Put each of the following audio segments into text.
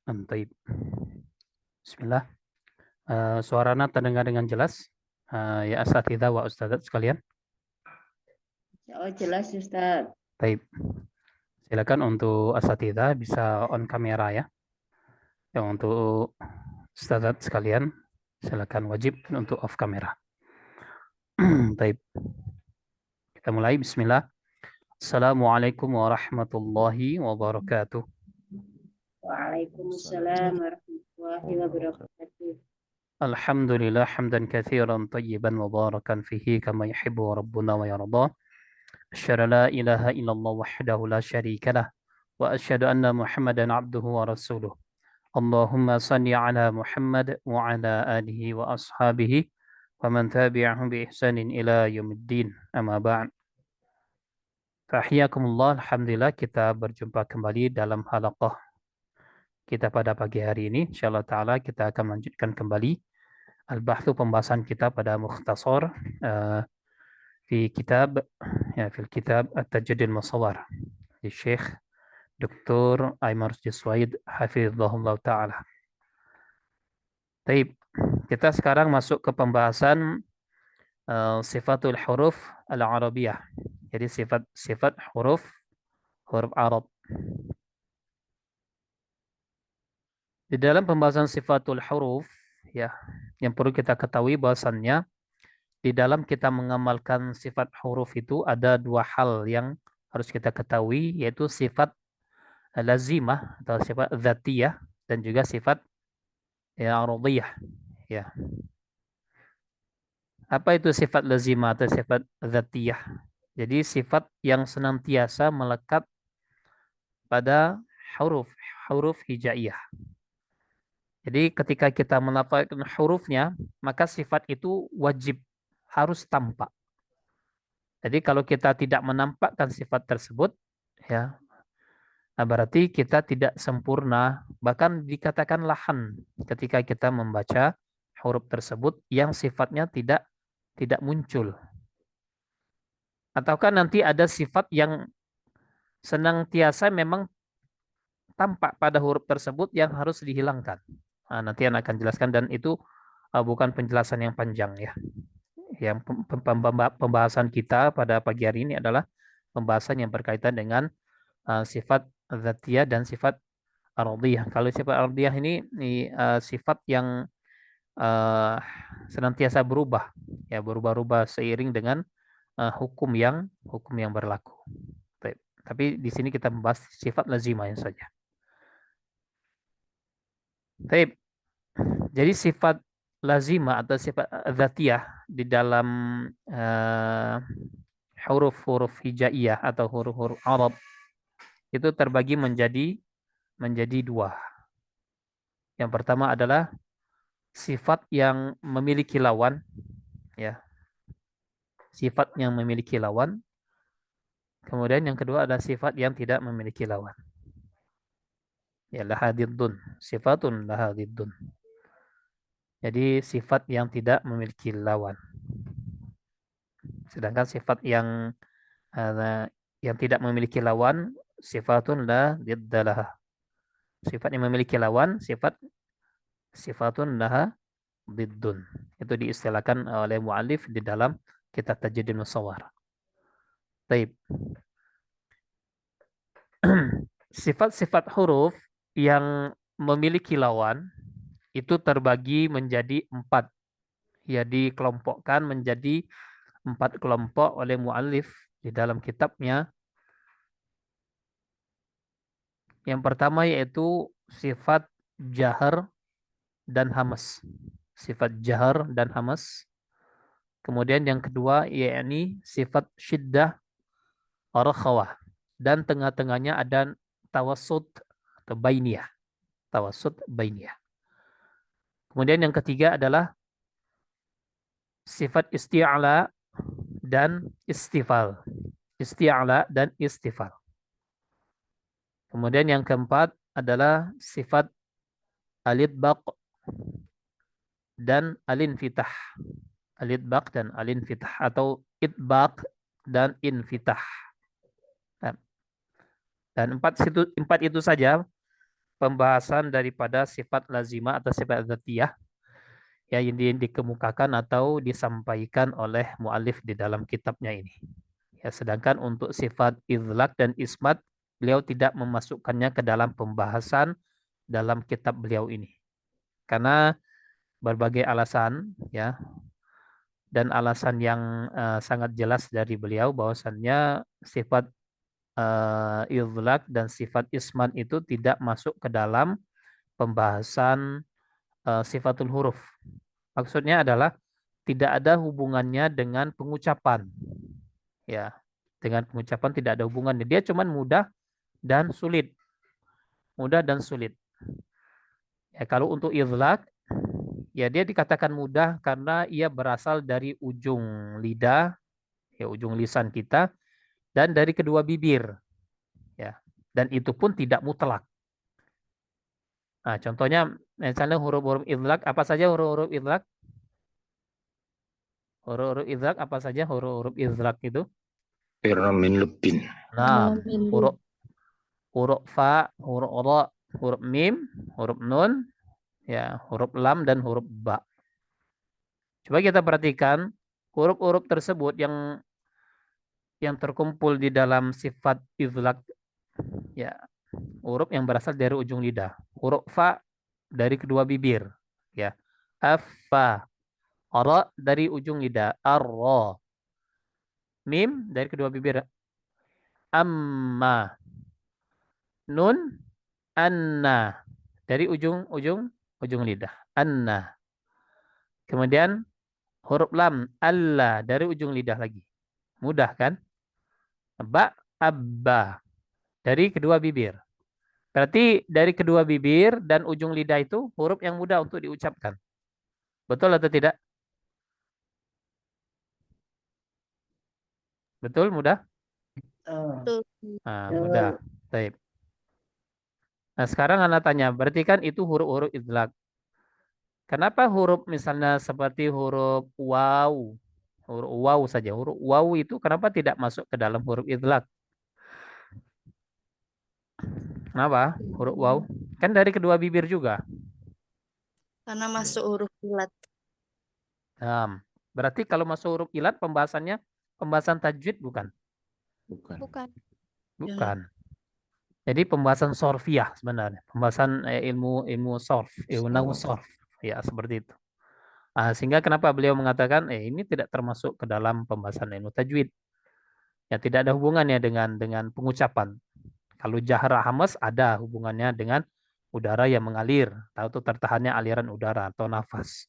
Baik. Bismillah. Suaranya terdengar dengan jelas. Ya asatidzah wa ustadzat sekalian. Oh jelas Ustaz. Baik. Silakan untuk asatidzah bisa on kamera ya. Yang untuk ustadzat sekalian silakan wajib untuk off kamera. Baik. Kita mulai. Bismillah. Assalamualaikum warahmatullahi wabarakatuh. Waalaikumsalam warahmatullahi wabarakatuh. Alhamdulillah hamdan katsiran tayyiban mubarakan fihi kama yuhibbu rabbuna wa yarda. Asyhadu an la ilaha illallah wahdahu la syarika lah wa asyhadu anna Muhammadan abduhu wa rasuluh. Allahumma salli ala Muhammad wa ala alihi wa ashabihi wa man tabi'ahum bi ihsanin ila yaumiddin. Amma ba'd. Tahiyakumullah, alhamdulillah kita berjumpa kembali dalam halaqah kita pada pagi hari ini. Insyaallah taala kita akan melanjutkan kembali al-bahthu pembahasan kita pada mukhtasar fi kitab fil kitab At-Tajaddud Musawwar di Syekh Dr. Aymar Juswaid hafizahullah taala. Baik, kita sekarang masuk ke pembahasan sifatul huruf al-arabiyah. Jadi sifat huruf Arab. Di dalam pembahasan sifatul huruf, ya, yang perlu kita ketahui bahwasannya di dalam kita mengamalkan sifat huruf itu ada dua hal yang harus kita ketahui, yaitu sifat lazimah atau sifat dzatiyah dan juga sifat ya aradiyah. Ya. Apa itu sifat lazimah atau sifat dzatiyah? Jadi sifat yang senantiasa melekat pada huruf hijaiyah. Jadi ketika kita melafalkan hurufnya, maka sifat itu wajib harus tampak. Jadi kalau kita tidak menampakkan sifat tersebut, ya, berarti kita tidak sempurna, bahkan dikatakan lahan ketika kita membaca huruf tersebut yang sifatnya tidak muncul. Ataukah nanti ada sifat yang senantiasa memang tampak pada huruf tersebut yang harus dihilangkan. Nah, nanti yang akan jelaskan dan itu bukan penjelasan yang panjang ya. Yang pembahasan kita pada pagi hari ini adalah pembahasan yang berkaitan dengan sifat dzatiyah dan sifat ardhiyah. Kalau sifat ardhiyah ini sifat yang senantiasa berubah, ya berubah-ubah seiring dengan hukum yang berlaku. Tapi di sini kita membahas sifat lazimah saja. Baik. Jadi sifat lazimah atau sifat dzatiyah di dalam huruf-huruf hijaiyah atau huruf-huruf Arab itu terbagi menjadi dua. Yang pertama adalah sifat yang memiliki lawan, ya. Sifat yang memiliki lawan. Kemudian yang kedua adalah sifat yang tidak memiliki lawan. Ya, laha diddun, sifatun laha diddun. Jadi sifat yang tidak memiliki lawan. Sedangkan sifat yang tidak memiliki lawan, sifatun la diddalah. Sifat yang memiliki lawan, sifatun laha diddun. Itu diistilahkan oleh mu'alif di dalam kitab Tajaddud Musawwar. Baik. Sifat-sifat huruf yang memiliki lawan itu terbagi menjadi 4. Ya, dikelompokkan menjadi 4 kelompok oleh mu'alif di dalam kitabnya Yang pertama yaitu sifat jahar dan hamas. Sifat jahar dan hamas. Kemudian yang kedua yakni sifat syiddah rakhawah. Dan tengah-tengahnya ada tawassut atau bainiyah. Tawassut bainiyah. Kemudian yang ketiga adalah sifat isti'ala dan istifal. Isti'ala dan istifal. Kemudian yang keempat adalah sifat alidbaq dan alinfitah. Alidbaq dan alinfitah atau idbaq dan infitah. Dan empat itu saja pembahasan daripada sifat lazimah atau sifat dzatiyah ya, yang dikemukakan atau disampaikan oleh muallif di dalam kitabnya ini. Ya, sedangkan untuk sifat idlaq dan ismat beliau tidak memasukkannya ke dalam pembahasan dalam kitab beliau ini. Karena berbagai alasan ya, dan alasan yang sangat jelas dari beliau bahwasannya sifat idlaq dan sifat ismat itu tidak masuk ke dalam pembahasan sifatul huruf. Maksudnya adalah tidak ada hubungannya dengan pengucapan. Ya, dengan pengucapan tidak ada hubungannya. Dia cuma mudah dan sulit. Mudah dan sulit. Ya, kalau untuk idlaq, ya dia dikatakan mudah karena ia berasal dari ujung lidah, ya ujung lisan kita, dan dari kedua bibir. Ya, dan itu pun tidak mutlak. Nah, contohnya misalnya huruf-huruf idlaq, apa saja huruf-huruf idlaq? Huruf-huruf idlaq apa saja huruf-huruf idlaq itu? Min lebin. Nah, huruf huruf fa, huruf ra, huruf mim, huruf nun, ya, huruf lam dan huruf ba. Coba kita perhatikan huruf-huruf tersebut yang terkumpul di dalam sifat idlaq, ya, huruf yang berasal dari ujung lidah. Huruf fa dari kedua bibir, ya. Afa. Ra dari ujung lidah. Ar-ra. Mim dari kedua bibir. Amma. Nun anna dari ujung lidah. Anna. Kemudian huruf lam alla dari ujung lidah lagi. Mudah kan? Ba abba dari kedua bibir. Berarti dari kedua bibir dan ujung lidah itu huruf yang mudah untuk diucapkan. Betul atau tidak? Betul, mudah? Betul. Nah, mudah. Baik. Nah, sekarang Anda tanya, berarti kan itu huruf-huruf idlaq. Kenapa huruf misalnya seperti huruf waw, huruf waw saja, huruf waw itu kenapa tidak masuk ke dalam huruf idlaq? Kenapa? Huruf waw kan dari kedua bibir juga. Karena masuk huruf ilat. Nah, berarti kalau masuk huruf ilat pembahasannya pembahasan tajwid bukan? Bukan. Bukan. Jadi pembahasan sorfiah sebenarnya, pembahasan ilmu sorf, ilmu nahwu sorf, ya seperti itu. Nah, sehingga kenapa beliau mengatakan ini tidak termasuk ke dalam pembahasan ilmu tajwid. Ya tidak ada hubungannya dengan pengucapan. Kalau jahra hamas ada hubungannya dengan udara yang mengalir, atau tertahannya aliran udara atau nafas.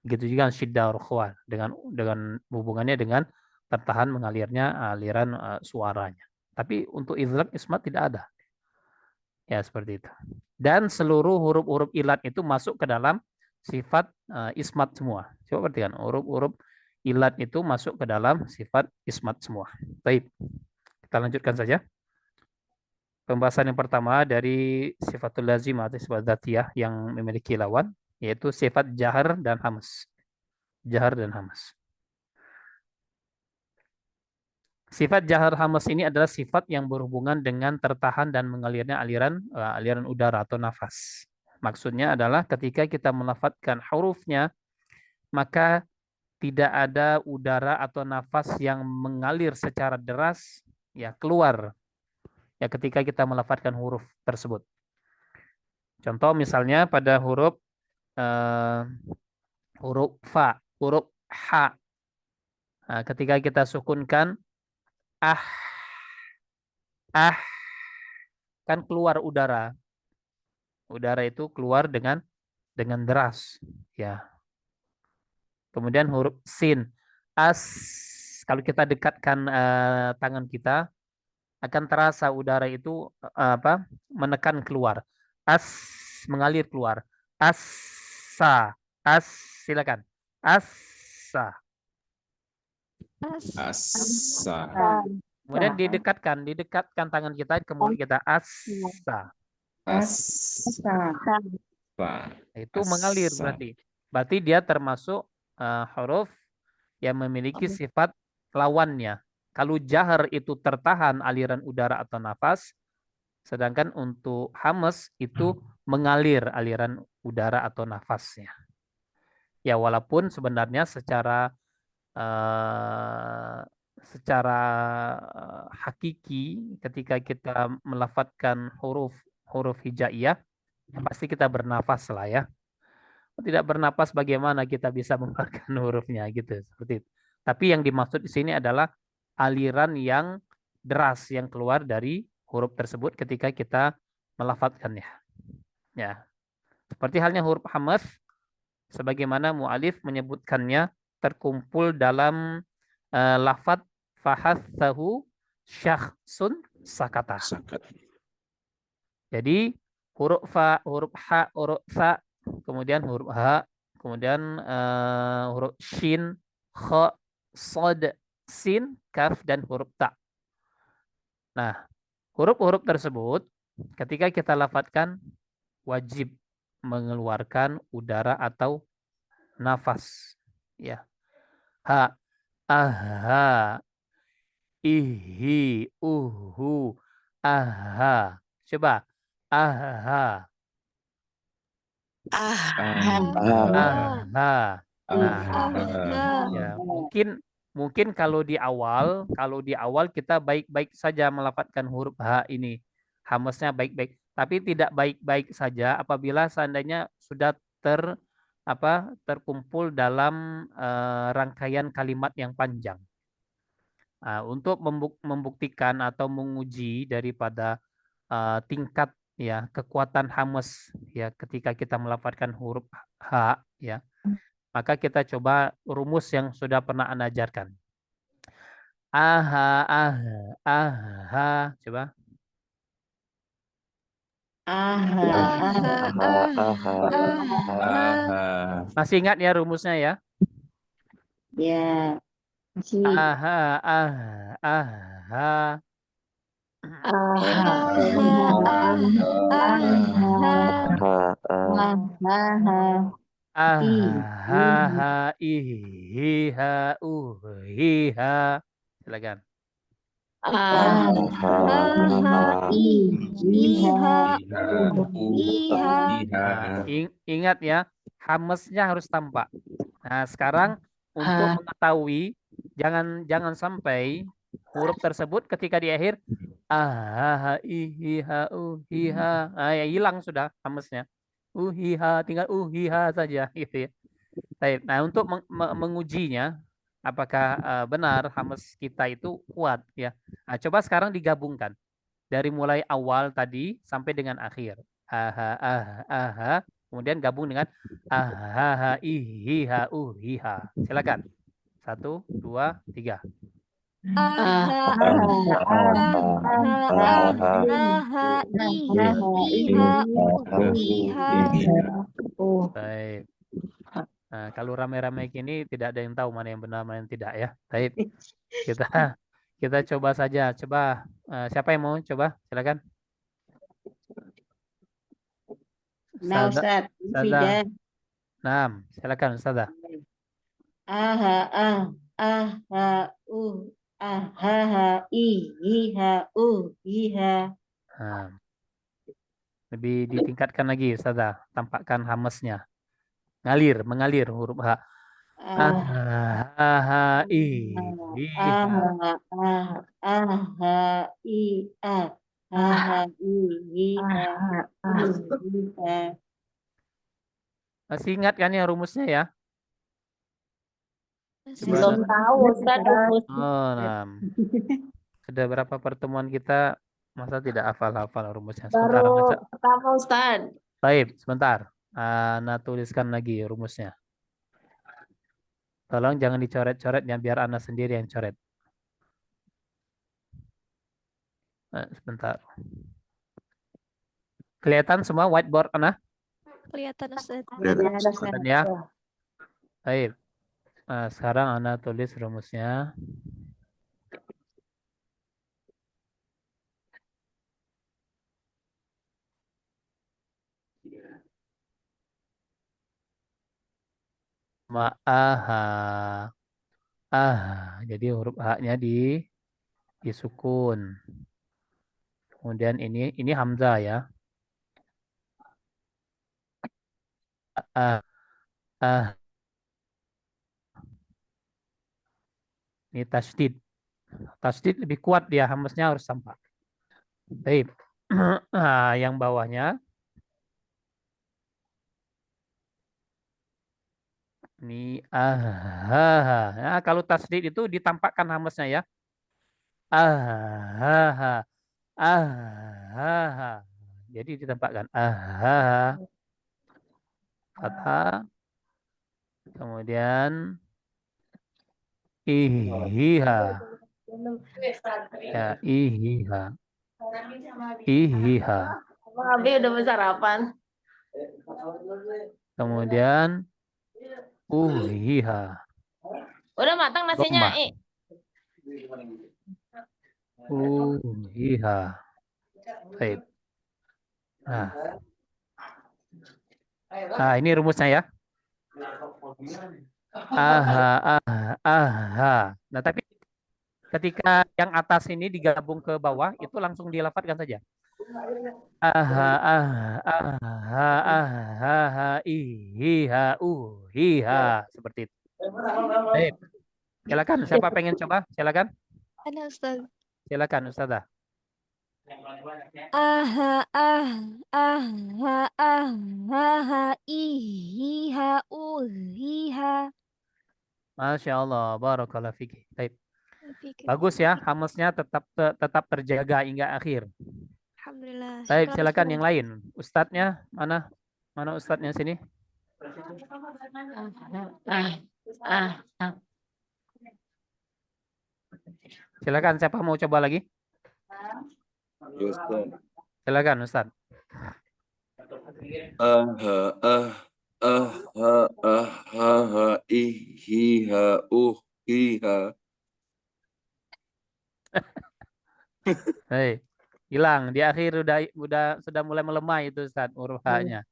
Begitu juga syiddah rukhwah dengan hubungannya dengan tertahan mengalirnya aliran suaranya. Tapi untuk idlaq ismat tidak ada. Ya, seperti itu. Dan seluruh huruf-huruf ilat itu masuk ke dalam sifat ismat semua. Coba perhatikan, huruf-huruf ilat itu masuk ke dalam sifat ismat semua. Baik, kita lanjutkan saja. Pembahasan yang pertama dari sifatul lazim atau sifat dzatiyah yang memiliki lawan, yaitu sifat jahar dan hamas. Jahar dan hamas. Sifat jahar hamas ini adalah sifat yang berhubungan dengan tertahan dan mengalirnya aliran udara atau nafas. Maksudnya adalah ketika kita melafadzkan hurufnya, maka tidak ada udara atau nafas yang mengalir secara deras ya keluar ya ketika kita melafadzkan huruf tersebut. Contoh misalnya pada huruf fa, huruf ha. Nah, ketika kita sukunkan ah, kan keluar udara. Udara itu keluar dengan deras, ya. Kemudian huruf sin. As, kalau kita dekatkan tangan kita, akan terasa udara itu apa? Menekan keluar. As, mengalir keluar. Asa. As, silakan. Asa. Asa. Kemudian didekatkan tangan kita ke mulut kita. Asa. Asa. Itu mengalir berarti. Berarti dia termasuk huruf yang memiliki sifat lawannya. Kalau jahar itu tertahan aliran udara atau nafas, sedangkan untuk hamas itu mengalir aliran udara atau nafasnya. Ya, walaupun sebenarnya secara hakiki ketika kita melafadzkan huruf hijaiyah, pasti kita bernafas lah ya. Tidak bernapas bagaimana kita bisa mengeluarkan hurufnya gitu, seperti itu. Tapi yang dimaksud di sini adalah aliran yang deras yang keluar dari huruf tersebut ketika kita melafadzkannya. Ya. Seperti halnya huruf hamas, sebagaimana mu'alif menyebutkannya terkumpul dalam lafadz fahathahu syakhsun sakata. Jadi huruf fa, huruf ha, huruf sa, kemudian huruf ha, kemudian huruf shin, kha, sod, sin, kaf, dan huruf ta. Nah, huruf-huruf tersebut ketika kita lafadzkan wajib mengeluarkan udara atau nafas. Ya. Ha, aha, ihi, uhu, aha. Coba. Aha. Aha. Nah, ya, mungkin kalau di awal kita baik-baik saja melafadzkan huruf H ini. Hamasnya baik-baik, tapi tidak baik-baik saja apabila seandainya sudah terkumpul dalam rangkaian kalimat yang panjang. Untuk membuktikan atau menguji daripada tingkat ya kekuatan hamas ya ketika kita melafadzkan huruf H ya, maka kita coba rumus yang sudah pernah Anda ajarkan. Aha, aha, aha. Coba. Masih ingat ya rumusnya ya? Ya, masih. Aha, aha, aha. Aha, ihiha, uhiha. Silakan. Ingat ya, hamasnya harus tampak. Nah, sekarang untuk mengetahui jangan sampai huruf tersebut ketika di akhir ihiha, uhiha, ya hilang sudah hamasnya. Uhiha, tinggal uhiha saja gitu ya. Baik. Nah, untuk mengujinya apakah benar hamas kita itu kuat ya. Nah, coba sekarang digabungkan dari mulai awal tadi sampai dengan akhir. Aha, kemudian gabung dengan ihiha, uhiha. Silakan. 1, 2, 3. Baik. Nah, kalau rame-rame gini tidak ada yang tahu mana yang benar mana yang tidak ya. Baik. Kita coba saja. Coba siapa yang mau coba? Silakan. Nah, Ustaz, Ustazah. Nah, silakan Ustazah. Lebih ditingkatkan lagi Ustazah, tampakkan hamasnya. Mengalir huruf H. Masih ingat kan ya rumusnya ya? Belum tahu Ustaz rumus. Sudah berapa pertemuan kita Masa tidak hafal-hafal rumusnya? Sebentar, Baru baca. pertama Ustaz. Baik, sebentar. Ana tuliskan lagi rumusnya. Tolong jangan dicoret-coret ya, biar Ana sendiri yang coret. Sebentar. Kelihatan semua whiteboard Ana? Kelihatan Ustaz. Ya, Ustaz. Kelihatan ya? Baik. Sekarang Ana tulis rumusnya. Ma'aha. Jadi huruf H-nya disukun. Kemudian ini hamzah ya. Ah, ah. Ini tasdid. Tasdid lebih kuat dia, hamzahnya harus tampak. Baik. Yang bawahnya ini Nah, kalau tasdid itu ditampakkan hamzahnya ya. Jadi ditampakkan fathah. Kemudian ihiha. Ya, ihiha. Ihiha. Bang Abi udah sarapan. Kemudian uhiha. Udah matang nasinya, Dhammah. Uhiha. Baik. Ini rumusnya ya. Nah, tapi ketika yang atas ini digabung ke bawah, itu langsung dilafadzkan saja. Ihiha, uhiha. Seperti itu. Baik. Silakan, siapa pengen coba? Silakan. Ada Ustaz. Silakan, Ustazah. Ihiha, uhiha. Masya Allah, barakallahu fikih. Baik. Fikir. Bagus ya, hamzahnya tetap terjaga hingga akhir. Alhamdulillah. Baik, Syukur, silakan Ustaz. yang lain. Ustadznya mana? Mana ustadznya sini? Silakan, siapa mau coba lagi? Silakan, Ustadz. Ihiha, uhiha. Hei, hilang di akhir sudah mulai melemah itu Ustadz huruf H-nya.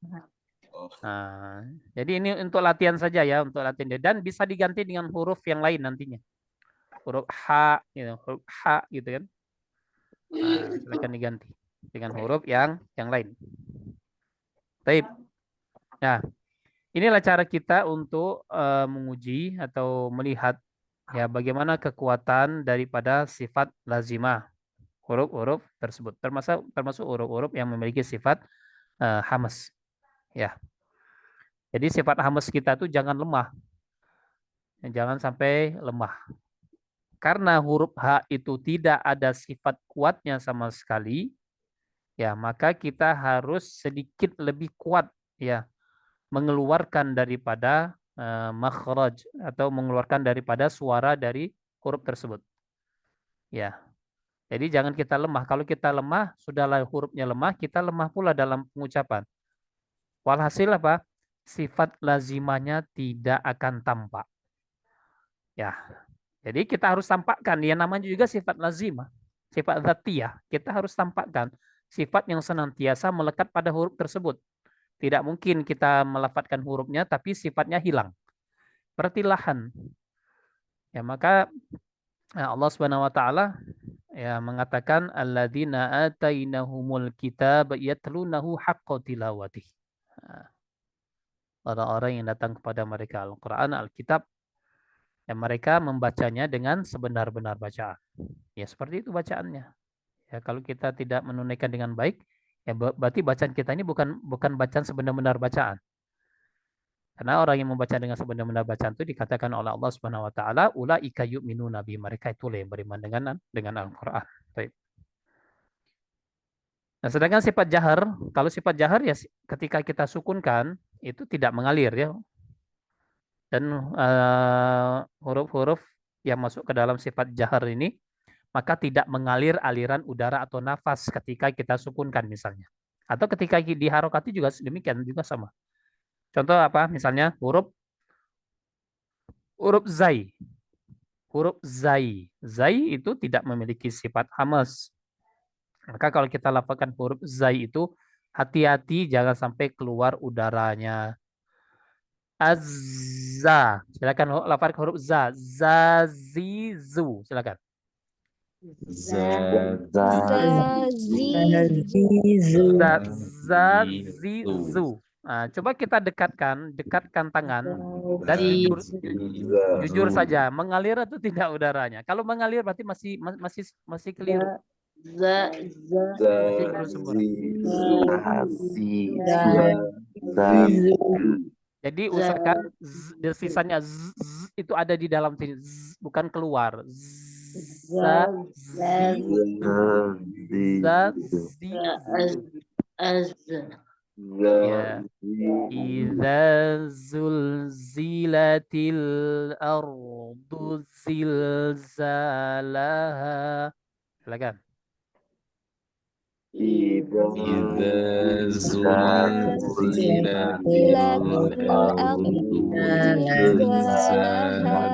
Nah, jadi ini untuk latihan saja ya, untuk latihan dan bisa diganti dengan huruf yang lain nantinya. Huruf H gitu, huruf H gitu kan. Nah, silakan diganti dengan huruf yang lain. Baik. Nah, inilah cara kita untuk menguji atau melihat ya bagaimana kekuatan daripada sifat lazimah huruf-huruf tersebut, termasuk huruf-huruf yang memiliki sifat hamas. Ya. Jadi sifat hamas kita tuh jangan lemah. Jangan sampai lemah. Karena huruf H itu tidak ada sifat kuatnya sama sekali, ya maka kita harus sedikit lebih kuat ya mengeluarkan daripada makhraj atau mengeluarkan daripada suara dari huruf tersebut. Ya. Jadi jangan kita lemah. Kalau kita lemah, sudahlah hurufnya lemah, kita lemah pula dalam pengucapan. Walhasil apa? Sifat lazimanya tidak akan tampak. Ya. Jadi kita harus tampakkan, ya namanya juga sifat lazimah, sifat dzatiyah. Kita harus tampakkan sifat yang senantiasa melekat pada huruf tersebut. Tidak mungkin kita melafadzkan hurufnya tapi sifatnya hilang. Pertilahan. Ya maka Allah Subhanahu wa taala ya mengatakan alladzina atainahumul kitab yatlunahu haqqa tilawatih. Orang-orang yang datang kepada mereka Al-Qur'an, Alkitab, ya mereka membacanya dengan sebenar-benar bacaan. Ya seperti itu bacaannya. Ya kalau kita tidak menunaikan dengan baik, ya berarti bacaan kita ini bukan bacaan sebenar-benar bacaan. Karena orang yang membaca dengan sebenar-benar bacaan itu dikatakan oleh Allah Subhanahu wa taala, ulaika yu'minuna bi, mereka itulah yang beriman dengan Al-Qur'an. Baik. Nah, sedangkan sifat jahar, kalau sifat jahar ya ketika kita sukunkan itu tidak mengalir ya. Dan huruf-huruf yang masuk ke dalam sifat jahar ini maka tidak mengalir aliran udara atau nafas ketika kita sukunkan misalnya. Atau ketika diharokati juga demikian juga sama. Contoh apa? Misalnya huruf zai. Huruf zai. Zai itu tidak memiliki sifat hamas. Maka kalau kita lafalkan huruf zai itu hati-hati jangan sampai keluar udaranya. Azza. Silakan lafalkan huruf za. Zazizu. Silakan. Zazizu. Zazizu. Nah, coba kita dekatkan tangan dan jujur saja, mengalir atau tidak udaranya. Kalau mengalir berarti masih keliru. Masih keliru sempurna. Jadi usahakan sisanya itu ada di dalam sini, bukan keluar. Ya. Idza zulzilatil ardu zilzalaha. Silakan. Idza zulzilatil ardu zilzalaha.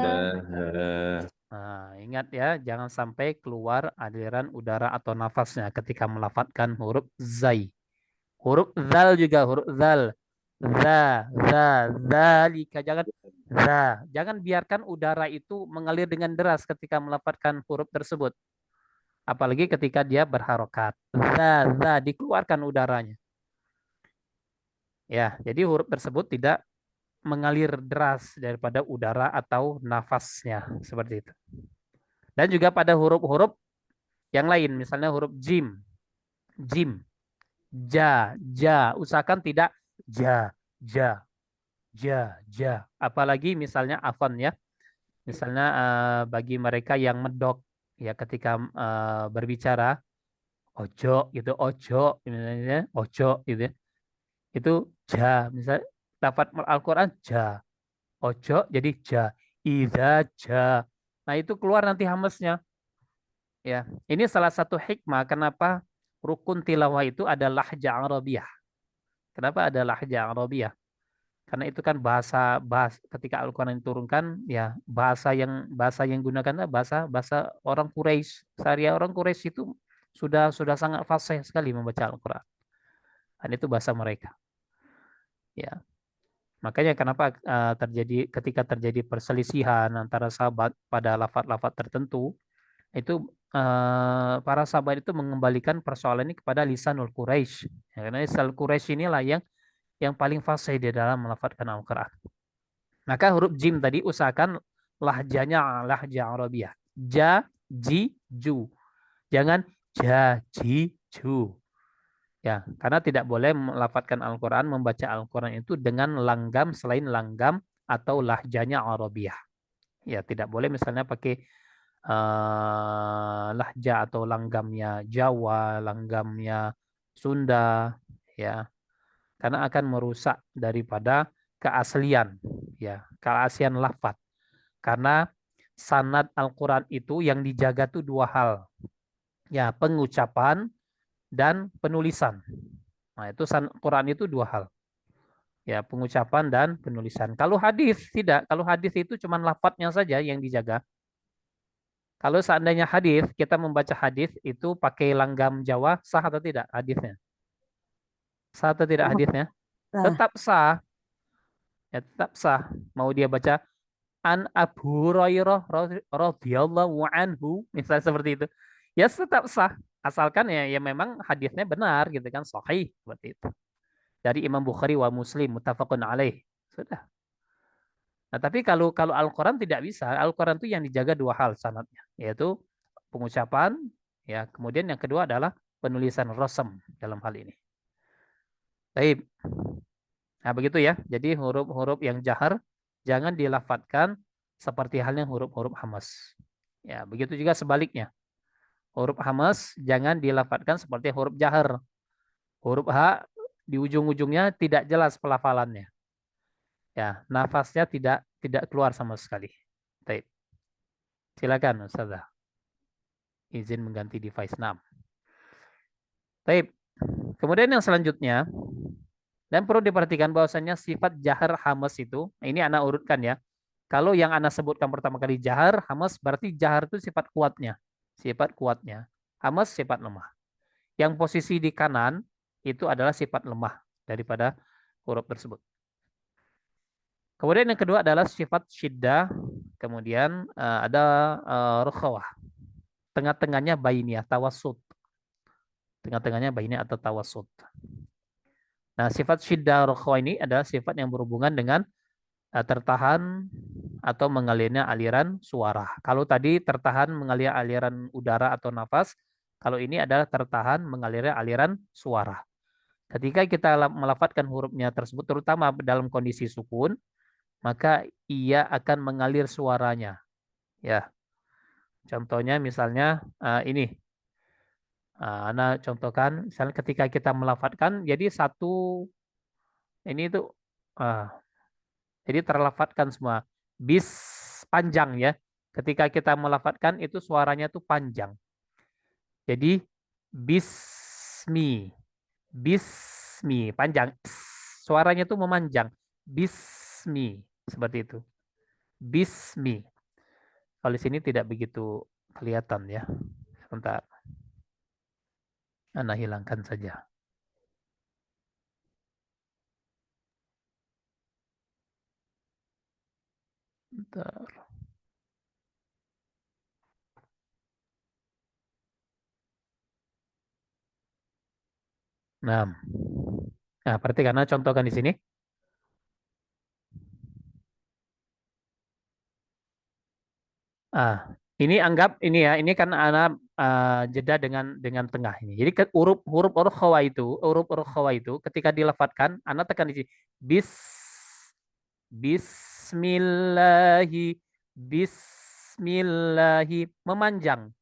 Nah, ingat ya, jangan sampai keluar aliran udara atau nafasnya ketika melafadzkan huruf zai. Huruf zal juga, huruf zal. Zalika. Jangan biarkan udara itu mengalir dengan deras ketika melafadzkan huruf tersebut. Apalagi ketika dia berharokat. Dikeluarkan udaranya. Ya, jadi huruf tersebut tidak mengalir deras daripada udara atau nafasnya. Seperti itu. Dan juga pada huruf-huruf yang lain. Misalnya huruf jim. Ja. Usahakan tidak ja. Apalagi misalnya afan ya. Misalnya bagi mereka yang medok ya ketika berbicara ojo gitu, misalnya ojo gitu ya. Itu ja, misalnya lafaz Al-Qur'an ja. Ojo jadi ja. Idza ja. Nah, itu keluar nanti hamesnya. Ya, ini salah satu hikmah kenapa rukun tilawah itu ada lahja Arabiyah. Kenapa ada lahja Arabiyah? Karena itu kan bahasa ketika Al-Qur'an diturunkan ya bahasa yang gunakan bahasa orang Quraisy. Sehari orang Quraisy itu sudah sangat fasih sekali membaca Al-Qur'an. Dan itu bahasa mereka. Ya. Makanya kenapa ketika terjadi perselisihan antara sahabat pada lafaz-lafaz tertentu, itu para sahabat itu mengembalikan persoalan ini kepada lisanul Quraisy. Ya, karena lisanul Quraisy inilah yang paling fasih di dalam melafadzkan Al-Qur'an. Maka huruf jim tadi usahakan lahjanya lahja Arabiyah. Ja, ji, ju. Jangan ja, ji, ju. Ya, karena tidak boleh melafadzkan Al-Qur'an, membaca Al-Qur'an itu dengan langgam selain langgam atau lahjanya Arabiyah. Ya, tidak boleh misalnya pakai lahja atau langgamnya Jawa, langgamnya Sunda, ya, karena akan merusak daripada keaslian, ya, keaslian lafaz. Karena sanad Al-Quran itu yang dijaga tuh dua hal, ya, pengucapan dan penulisan. Nah, itu sanad Quran itu dua hal, ya, pengucapan dan penulisan. Kalau hadis tidak, kalau hadis itu cuma lafadznya saja yang dijaga. Kalau seandainya hadis, kita membaca hadis itu pakai langgam Jawa, sah atau tidak hadisnya? Sah atau tidak hadisnya? Tetap sah. Ya, tetap sah. Mau dia baca an Abu Hurairah radhiyallahu anhu, misalnya seperti itu. Ya tetap sah. Asalkan ya memang hadisnya benar gitu kan, sahih seperti itu. Dari Imam Bukhari wa Muslim muttafaqun alaih. Sudah. Nah, tapi kalau Al-Qur'an tidak bisa. Al-Qur'an itu yang dijaga dua hal sanadnya, yaitu pengucapan, ya, kemudian yang kedua adalah penulisan rasam dalam hal ini. Baik. Nah, begitu ya. Jadi huruf-huruf yang jahar jangan dilafadzkan seperti halnya huruf-huruf hamas. Ya, begitu juga sebaliknya. Huruf hamas jangan dilafadzkan seperti huruf jahar. Huruf H di ujung-ujungnya tidak jelas pelafalannya. Ya, nafasnya tidak keluar sama sekali. Baik. Silakan Ustazah. Izin mengganti device 6. Baik. Kemudian yang selanjutnya, dan perlu diperhatikan bahwasannya sifat jahar hamas itu, ini anak urutkan ya. Kalau yang anak sebutkan pertama kali jahar, hamas berarti jahar itu sifat kuatnya. Sifat kuatnya. Hamas sifat lemah. Yang posisi di kanan itu adalah sifat lemah daripada huruf tersebut. Kemudian yang kedua adalah sifat syiddah, kemudian ada rukhawah. Tengah-tengahnya bainiyah, tawassut. Tengah-tengahnya bainiyah atau tawassut. Nah, sifat syiddah rukhawah ini adalah sifat yang berhubungan dengan tertahan atau mengalirnya aliran suara. Kalau tadi tertahan mengalir aliran udara atau nafas, kalau ini adalah tertahan mengalirnya aliran suara. Ketika kita melafadzkan hurufnya tersebut, terutama dalam kondisi sukun, maka ia akan mengalir suaranya. Ya, contohnya misalnya ini, Ana contohkan, misalnya ketika kita melafadzkan, jadi satu ini itu, jadi terlafadzkan semua. Bis panjang ya. Ketika kita melafadzkan itu suaranya tuh panjang. Jadi bismi, bismi panjang. Suaranya tuh memanjang. Bismi seperti itu. Bismi. Kalau di sini tidak begitu kelihatan ya. Sebentar. Ana hilangkan saja. Bentar. Nah, berarti karena contohkan di sini. Ini anggap ini ya, ini kan anak jeda dengan tengah ini. Jadi huruf khawa itu ketika dilafadzkan, anak tekan di sini. Bismillahi, bismillahi, memanjang.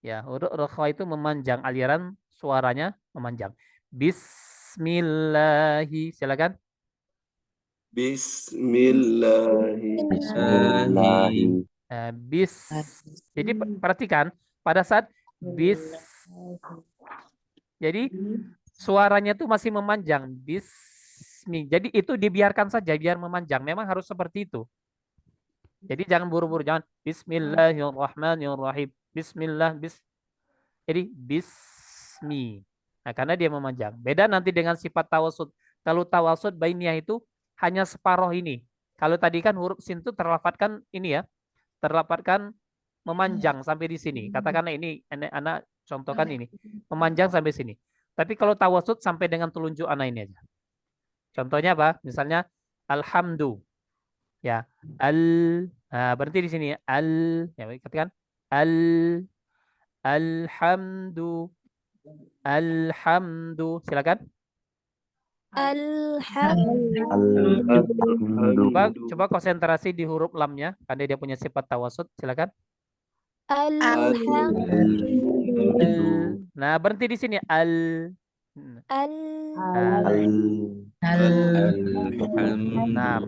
Ya, huruf khawa itu memanjang, aliran suaranya memanjang. Bismillahi, silakan. Bismillahi. Jadi perhatikan pada saat jadi suaranya tuh masih memanjang. Bismi. Jadi itu dibiarkan saja biar memanjang. Memang harus seperti itu. Jadi jangan buru-buru, jangan Bismillahirrahmanirrahim. Bismillah, jadi bismi. Nah, karena dia memanjang. Beda nanti dengan sifat tawasud. Kalau tawasud bainiyah itu hanya separuh ini. Kalau tadi kan huruf sin itu terlafadzkan ini ya, terlafadzkan memanjang sampai di sini. Katakanlah ini, anak contohkan ini, memanjang sampai sini. Tapi kalau tawasud sampai dengan telunjuk anak ini aja. Contohnya apa? Misalnya alhamdu. Ya, berarti di sini ya, katakan alhamdu, silakan. Coba konsentrasi di huruf lamnya, karena dia punya sifat tawasud. Silakan. Nah, berhenti di sini. Nah,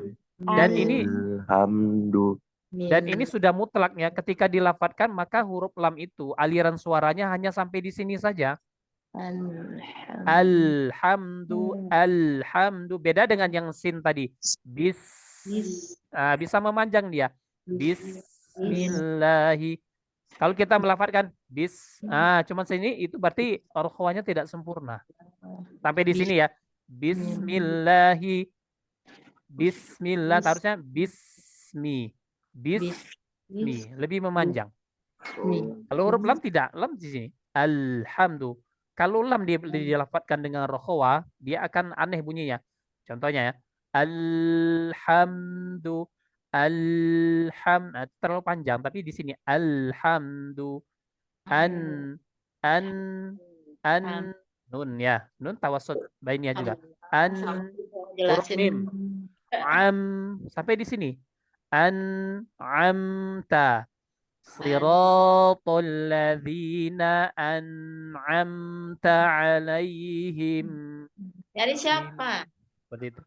dan ini sudah mutlaknya ketika dilafadzkan, maka huruf lam itu aliran suaranya hanya sampai di sini saja. Alhamdu. Beda dengan yang sin tadi. Bisa memanjang dia. Bismillahi. Kalau kita melafadzkan cuma sini itu berarti orkhwanya tidak sempurna. Sampai di sini ya. Bismillahi. Bismillah, harusnya bismi. Lebih memanjang. Kalau huruf lam tidak, lam di sini. Alhamdu. Kalau lam dilafadzkan dengan rokhwa, dia akan aneh bunyinya. Contohnya ya. Alhamdu. Terlalu panjang, tapi di sini alhamdu. Nun ya. Nun tawasud bainiyah juga. Huruf mim. Sampai di sini. Amta. Siratal ladzina an'amta alaihim. Dari siapa? Seperti itu.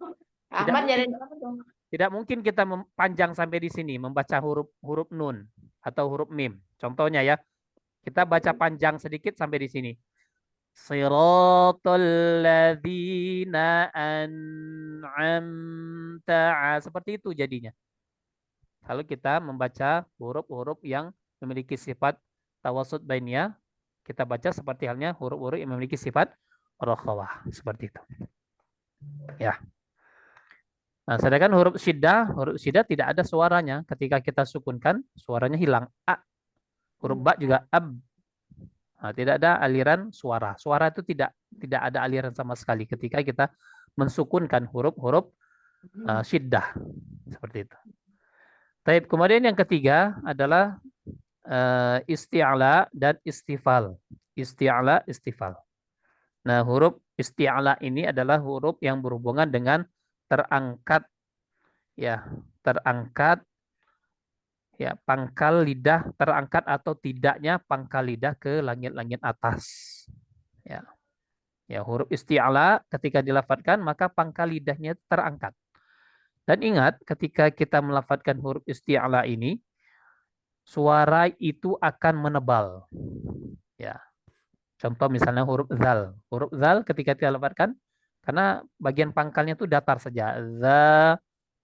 Ahmad dari siapa tuh? Tidak mungkin kita panjang sampai di sini membaca huruf nun atau huruf mim. Contohnya ya, kita baca panjang sedikit sampai di sini. Siratal ladzina an'amta, seperti itu jadinya. Kalau kita membaca huruf-huruf yang memiliki sifat tawasud bainiyah, kita baca seperti halnya huruf-huruf yang memiliki sifat rokhawah, seperti itu. Ya. Nah, sedangkan huruf syiddah tidak ada suaranya. Ketika kita sukunkan, suaranya hilang. A. Huruf ba juga ab. Nah, tidak ada aliran suara. Suara itu tidak ada aliran sama sekali ketika kita mensukunkan huruf-huruf syiddah. Seperti itu. Taib. Kemudian yang ketiga adalah isti'ala dan istifal. Isti'ala, istifal. Nah, huruf isti'ala ini adalah huruf yang berhubungan dengan terangkat, ya, terangkat, ya, pangkal lidah terangkat atau tidaknya pangkal lidah ke langit-langit atas. Ya. Ya, huruf isti'ala ketika dilafadzkan maka pangkal lidahnya terangkat. Dan ingat ketika kita melafadzkan huruf isti'ala ini, suara itu akan menebal. Ya. Contoh misalnya huruf zal. Huruf zal ketika kita lafadzkan, karena bagian pangkalnya itu datar saja. Za,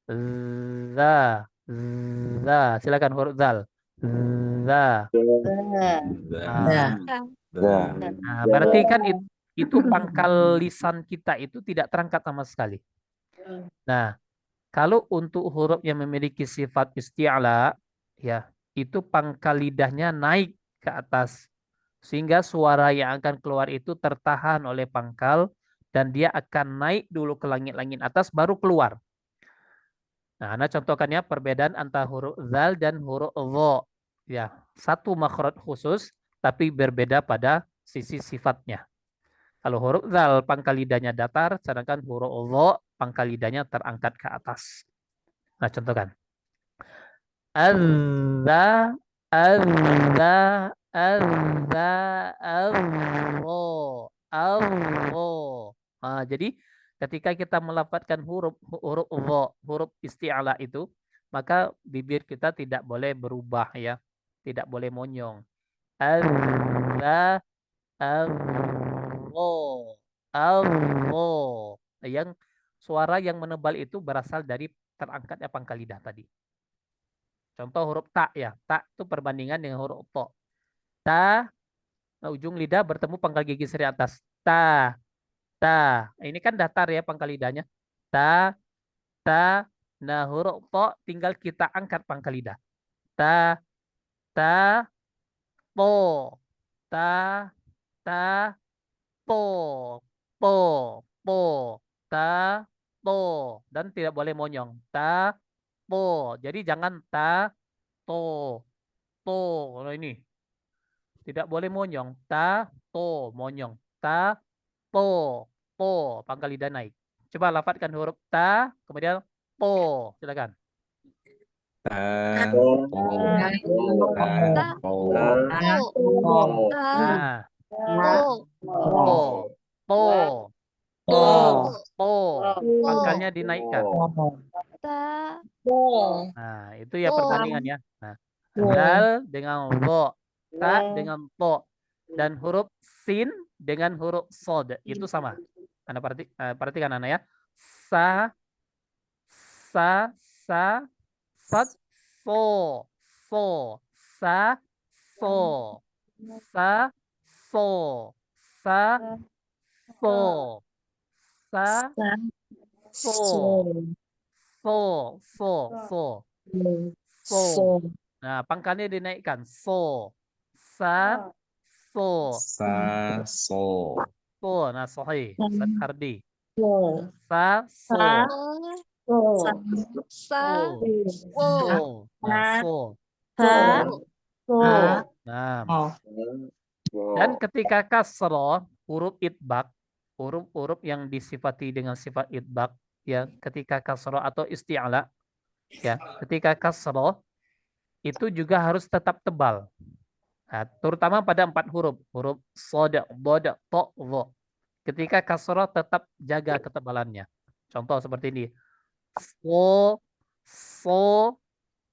za, za. Silakan huruf zal. Za. Nah, berarti kan itu pangkal lisan kita itu tidak terangkat sama sekali. Nah, kalau untuk huruf yang memiliki sifat isti'ala, ya, itu pangkal lidahnya naik ke atas. Sehingga suara yang akan keluar itu tertahan oleh pangkal dan dia akan naik dulu ke langit-langit atas baru keluar. Nah, Anda contohkannya perbedaan antara huruf zal dan huruf dha. Ya, satu makhraj khusus tapi berbeda pada sisi sifatnya. Kalau huruf zal pangkal lidahnya datar, sedangkan huruf dha pangkal lidahnya terangkat ke atas. Nah, contohkan. Azza, azza, azza, Allah, Allah. Nah, jadi ketika kita melafadzkan huruf huruf isti'ala itu, maka bibir kita tidak boleh berubah, ya, tidak boleh monyong. Azza, Allah, Allah. Yang suara yang menebal itu berasal dari terangkatnya pangkal lidah tadi. Contoh huruf ta, ya. Ta itu perbandingan dengan huruf to. Ta, ujung lidah bertemu pangkal gigi seri atas. Ta, ta. Ini kan datar ya pangkal lidahnya. Ta, ta. Nah, huruf to tinggal kita angkat pangkal lidah. Ta, ta, to. Ta, ta, to. Po, po. Ta, to. Dan tidak boleh monyong. Ta, po. Jadi jangan ta, to. To. Nah, ini. Tidak boleh monyong. Ta, to, monyong. Ta, to, po, pangkal lidah naik. Coba lafadzkan huruf ta, kemudian po. Silakan. Ta, Po, po, ta, ta, po. Nah, po, po, po, po. Pangkalnya dinaikkan. Nah, itu ya perbandingan ya. Nah, zal dengan ro, ta dengan to, dan huruf sin dengan huruf sod itu sama. Anda perhatikan Anda ya. Sa, sa, sa, sad, so, so, sa, so, sa, so, sa, so, sa, so, so, so. Nah, pangkalnya dinaikkan. So, sa, so, Sa, so. so. Nah, sahih. Ustaz Hardi. Sa, so, so, so. Nah, so. Nah, dan ketika kasroh, huruf itbaq, huruf-huruf yang disifati dengan sifat itbaq, ya, ketika kasroh atau isti'ala, ya, ketika kasroh, itu juga harus tetap tebal. Nah, terutama pada 4 huruf. Huruf sod, bod, to, wo. Ketika kasroh tetap jaga ketebalannya. Contoh seperti ini. So,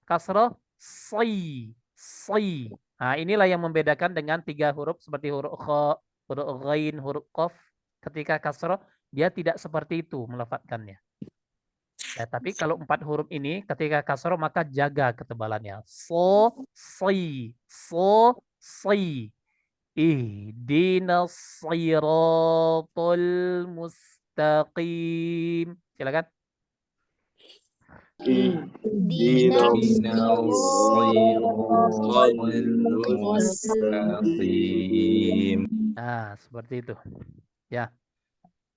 kasroh, soi, soi. Nah, inilah yang membedakan dengan 3 huruf seperti huruf kha, huruf ghain, huruf qaf. Ketika kasroh, dia tidak seperti itu melafadzkannya. Ya, tapi kalau 4 huruf ini ketika kasroh maka jaga ketebalannya. So, soi, so, soi. Ihdinas siratal mustaqim. Silakan. Nah, seperti itu. Ya.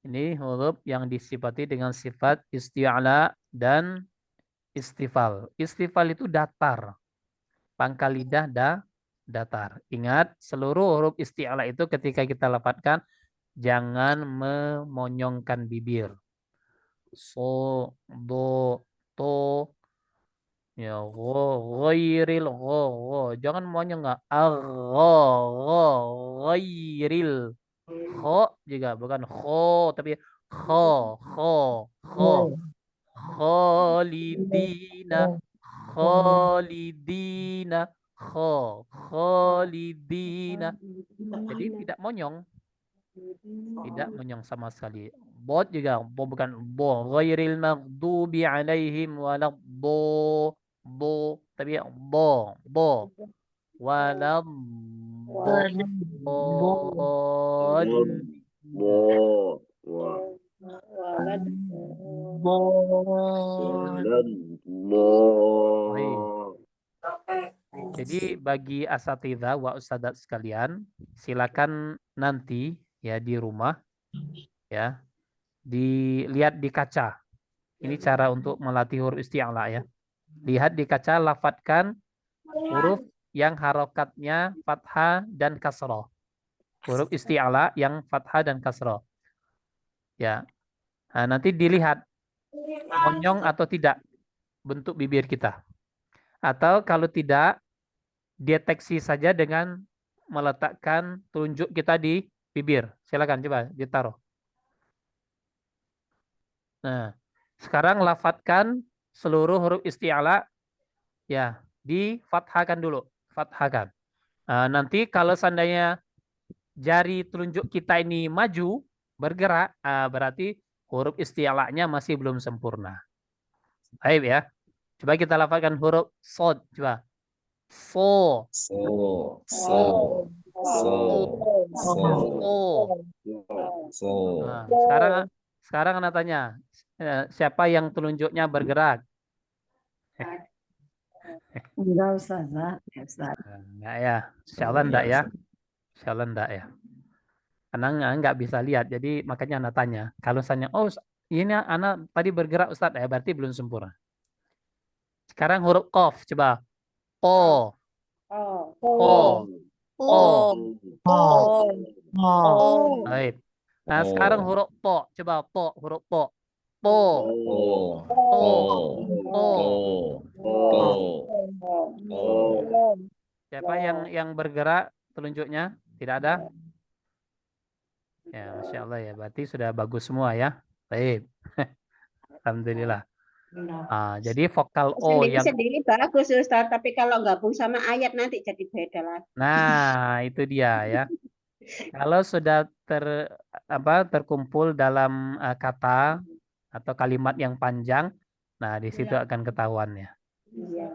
Ini huruf yang disifati dengan sifat isti'la dan istifal. Istifal itu datar. Pangkal lidah datar. Ingat, seluruh huruf isti'la itu ketika kita lafadzkan jangan memonyongkan bibir. So, do, to, ya, ghairil, jangan monyong nggak. Ghairil. Kho juga bukan kho tapi kho. Khalidina, khalidina, khalidina. Jadi tidak monyong. Tidak monyong sama sekali. Bod juga bukan bo. Ghairil maghdubi alaihim walad tapi bo. Walad Jadi bagi asatidzah wa ustadzat sekalian, silakan nanti ya di rumah ya dilihat di kaca. Ini cara untuk melatih huruf isti'la ya. Lihat di kaca, lafadzkan huruf yang harokatnya fathah dan kasroh. Huruf isti'la yang fathah dan kasroh. Ya. Nah, nanti dilihat monyong atau tidak bentuk bibir kita. Atau kalau tidak, deteksi saja dengan meletakkan telunjuk kita di bibir. Silakan coba ditaruh. Nah, sekarang lafadzkan seluruh huruf isti'la ya, difathahkan dulu, fathahkan. Nanti kalau seandainya jari telunjuk kita ini maju, bergerak, berarti huruf isti'lanya masih belum sempurna. Baik ya. Coba kita lafadzkan huruf sod, coba. So. Nah, sekarang anak tanya, siapa yang telunjuknya bergerak? Enggak usah, Zak. Enggak ya, insyaallah enggak ya. Insyaallah enggak ya. Karena enggak bisa lihat, jadi makanya anak tanya. Kalau misalnya, oh ini anak tadi bergerak Ustaz, ya berarti belum sempurna. Sekarang huruf qaf, coba. O. Baik. Nah, sekarang huruf to, coba to, huruf to. To. Siapa yang bergerak telunjuknya? Tidak ada? Ya, Masya Allah ya. Berarti sudah bagus semua ya. Baik. Alhamdulillah. Jadi vokal O yang sendiri bagus Ustaz, tapi kalau gabung sama ayat nanti jadi beda lah. Nah, itu dia ya. Kalau sudah terkumpul dalam kata atau kalimat yang panjang, nah di situ akan ketahuannya. Iya.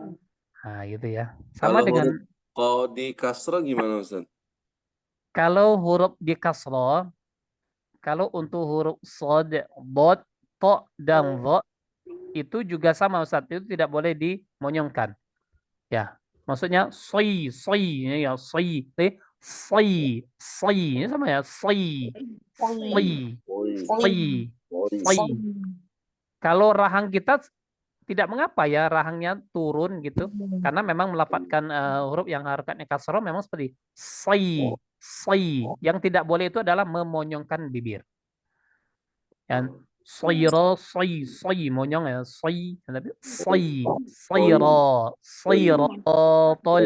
Nah, gitu ya. Sama dengan kalau di kasra gimana Ustaz? Kalau huruf di kasroh, kalau untuk huruf sod, bod, to, dan vo, itu juga sama Ustaz. Itu tidak boleh dimonyongkan. Ya, maksudnya soi, ya soi, soi, ini sama ya soi, soi. Kalau rahang kita tidak mengapa ya rahangnya turun gitu, karena memang melafadzkan huruf yang harokatnya kasroh memang seperti soi. Yang tidak boleh itu adalah memonyongkan bibir. Dan Sayra, say, monyong ya, tapi siratal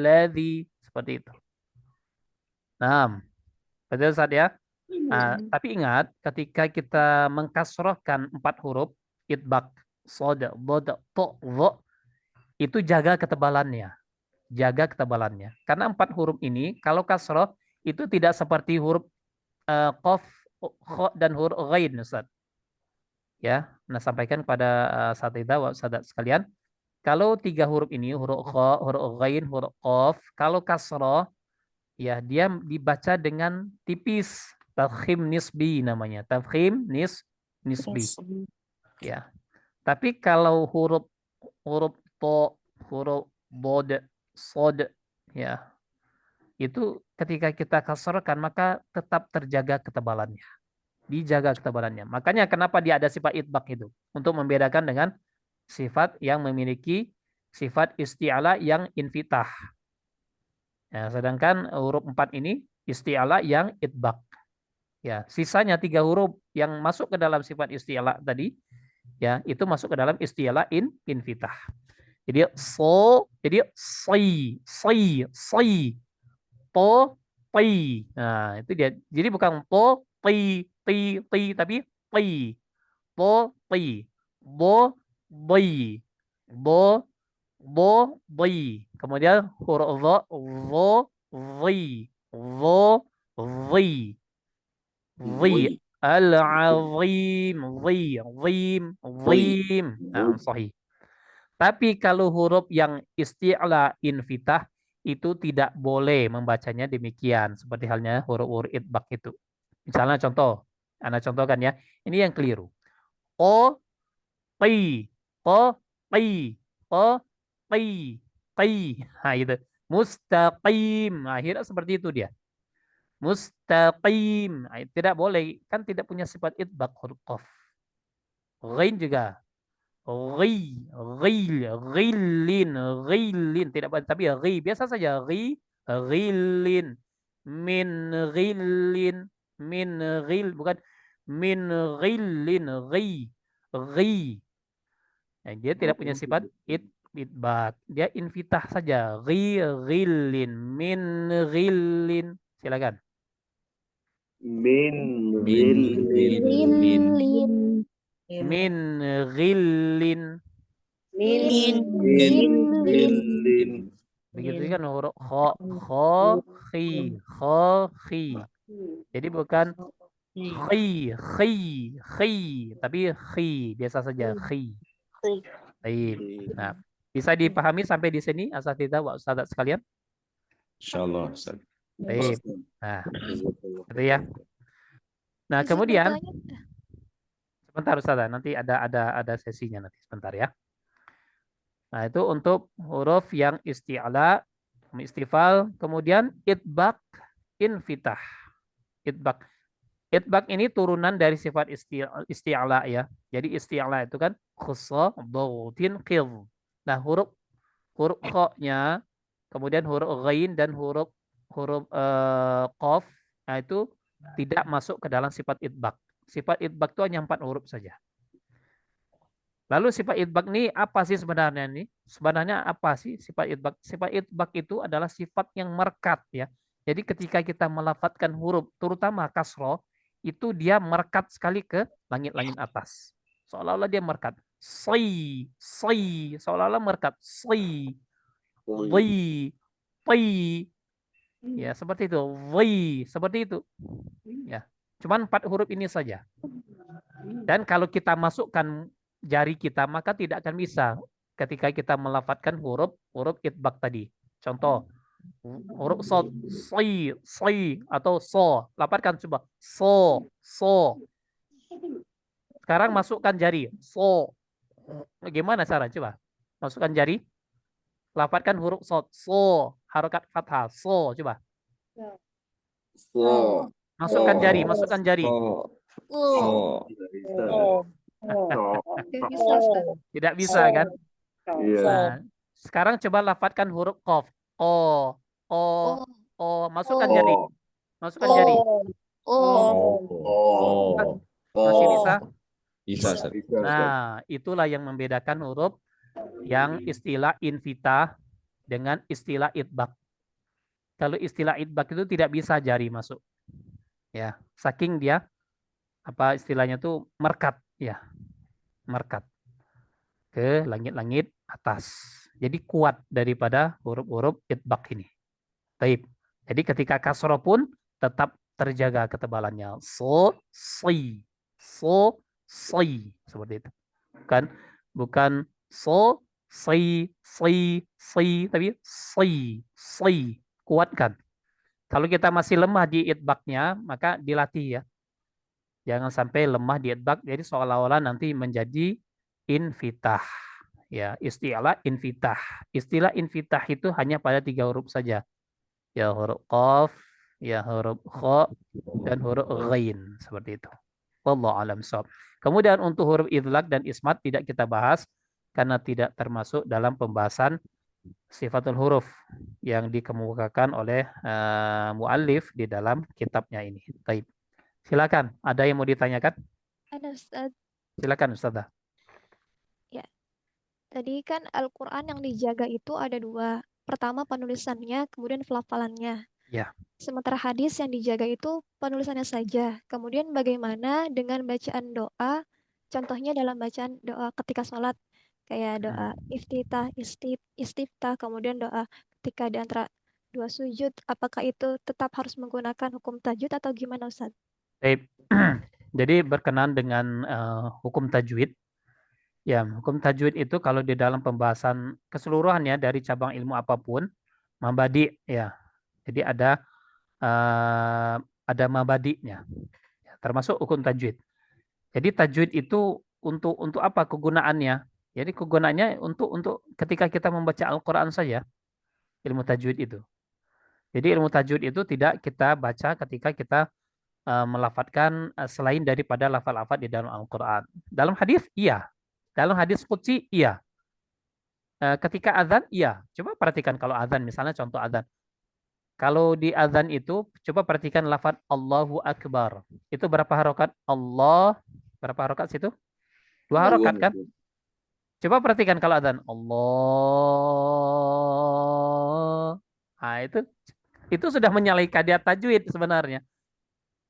ladzi, seperti itu. Nah, betul Ustaz ya. Nah, tapi ingat ketika kita mengkasrohkan 4 huruf idbak, sod, bod, to, dho, itu jaga ketebalannya. Jaga ketebalannya. Karena 4 huruf ini kalau kasroh itu tidak seperti huruf qaf, kha dan huruf ghain, Ustaz. Ya, nah sampaikan kepada Satidza wa sahabat sekalian, kalau 3 huruf ini, huruf kha, huruf ghain, huruf qaf, kalau kasroh, ya dia dibaca dengan tipis, tafkhim nisbi namanya, tafkhim nisbi. Ya. Tapi kalau huruf to, huruf bod, sod, ya, itu ketika kita kasrahkan maka tetap terjaga ketebalannya. Dijaga ketebalannya. Makanya kenapa dia ada sifat idbak itu, untuk membedakan dengan sifat yang memiliki sifat isti'ala yang infitah. Ya, sedangkan huruf 4 ini isti'ala yang idbak. Ya, sisanya 3 huruf yang masuk ke dalam sifat isti'ala tadi, ya, itu masuk ke dalam isti'ala infitah. Jadi jadi sai, to, pi. Nah, itu dia. Jadi bukan to, pi, tapi pi. To, pi. Bo, bi. Bo, bi. Kemudian huruf vo, vi. Vo, vi. Vi. Al-azim. Zim. Nah, sahih. Tapi kalau huruf yang isti'la infitah itu tidak boleh membacanya demikian. Seperti halnya huruf-huruf idbak itu. Misalnya contoh. Anda contohkan ya. Ini yang keliru. O, pi. O, pi. O, pi. Pi. Nah itu. Mustaqim. Akhirnya seperti itu dia. Mustaqim. Nah, tidak boleh. Kan tidak punya sifat idbak huruf qaf. Ghain juga. Ghilin, tidak tapi ghi biasa saja, ghilin, min ghil, bukan min ghilin, ghi. Nah, dia tidak punya sifat idbak, dia infitah saja, ghilin, min ghilin. Silakan. Min Min ghillin. Begitu kan huruf kha, khi. Jadi bukan khi, tapi khi, biasa saja khi. Baik. Nah, bisa dipahami sampai di sini asatidza wa ustadzat sekalian? Insyaallah, Ustaz. Baik. Nah, itu ya. Nah, kemudian sebentar Ustaz, nanti ada sesinya nanti sebentar ya. Nah, itu untuk huruf yang isti'ala, istifal, kemudian idbak, infitah. Idbak ini turunan dari sifat isti'ala ya. Jadi isti'ala itu kan khussa, dhautin, qidh. Nah, huruf kha-nya, kemudian huruf ghain dan huruf qaf, nah itu tidak masuk ke dalam sifat idbak. Sifat idbak itu hanya 4 huruf saja. Lalu sifat idbak ini apa sih sebenarnya ini? Sebenarnya apa sih sifat idbak? Sifat idbak itu adalah sifat yang merekat ya. Jadi ketika kita melafadzkan huruf, terutama kasroh, itu dia merekat sekali ke langit-langit atas. Seolah-olah dia merekat. Sai, seolah-olah merekat. Sai, wi, pi. Ya, seperti itu. Wi, seperti itu. Ya. Cuman 4 huruf ini saja. Dan kalau kita masukkan jari kita, maka tidak akan bisa ketika kita melafadzkan huruf idbak tadi. Contoh, huruf sod, si, atau so. Lafadzkan coba. So. Sekarang masukkan jari. So. Gimana cara? Coba. Masukkan jari. Lafadzkan huruf sod. So. Harokat fathah. So. Coba. So. Masukkan jari. Tidak bisa kan? Iya. Nah, sekarang coba lafadzkan huruf qaf. O. Masukkan jari. Oh. Oh. Masih bisa? Bisa, Ustaz. Bisa, Ustaz. Nah, itulah yang membedakan huruf yang istilah infitah dengan istilah idbak. Kalau istilah idbak itu tidak bisa jari masuk. Ya, saking dia apa istilahnya tuh merkat, ya, merkat ke langit-langit atas. Jadi kuat daripada huruf-huruf idbak ini. Taib. Jadi ketika kasroh pun tetap terjaga ketebalannya. So, si. Seperti itu. Bukan si, tapi si. Kuatkan. Kalau kita masih lemah di idbaknya, maka dilatih ya. Jangan sampai lemah di idbak, jadi seolah-olah nanti menjadi infitah. Ya, istilah infitah. Istilah infitah itu hanya pada 3 huruf saja. Ya huruf qaf, ya huruf kha, dan huruf ghain. Seperti itu. Wallahu alam shawab. Kemudian untuk huruf idlaq dan ismat tidak kita bahas karena tidak termasuk dalam pembahasan sifatul huruf yang dikemukakan oleh muallif di dalam kitabnya ini. Baik. Silakan, ada yang mau ditanyakan? Ada Ustaz. Silakan Ustazah. Ya, tadi kan Al-Quran yang dijaga itu ada dua. Pertama penulisannya, kemudian pelafalannya. Ya. Sementara hadis yang dijaga itu penulisannya saja. Kemudian bagaimana dengan bacaan doa? Contohnya dalam bacaan doa ketika sholat. Kayak doa iftitah, istiftah, kemudian doa ketika di antara dua sujud. Apakah itu tetap harus menggunakan hukum tajwid atau gimana Ustaz? Baik. Jadi berkenaan dengan hukum tajwid. Ya, hukum tajwid itu kalau di dalam pembahasan keseluruhannya dari cabang ilmu apapun, mabadi ya. Jadi ada mabadinya. Ya, termasuk hukum tajwid. Jadi tajwid itu untuk apa kegunaannya? Jadi kegunaannya untuk ketika kita membaca Al-Qur'an saja, ilmu tajwid itu. Jadi ilmu tajwid itu tidak kita baca ketika kita melafadzkan selain daripada lafal-lafal di dalam Al-Qur'an. Dalam hadis iya. Dalam hadis qudsi iya. Ketika azan iya. Coba perhatikan kalau azan misalnya contoh azan. Kalau di azan itu coba perhatikan lafaz Allahu Akbar. Itu berapa harokat? Berapa harokat situ? 2 harokat kan? Coba perhatikan kalau azan Allah. Nah, itu sudah menyalahi kaidah tajwid sebenarnya.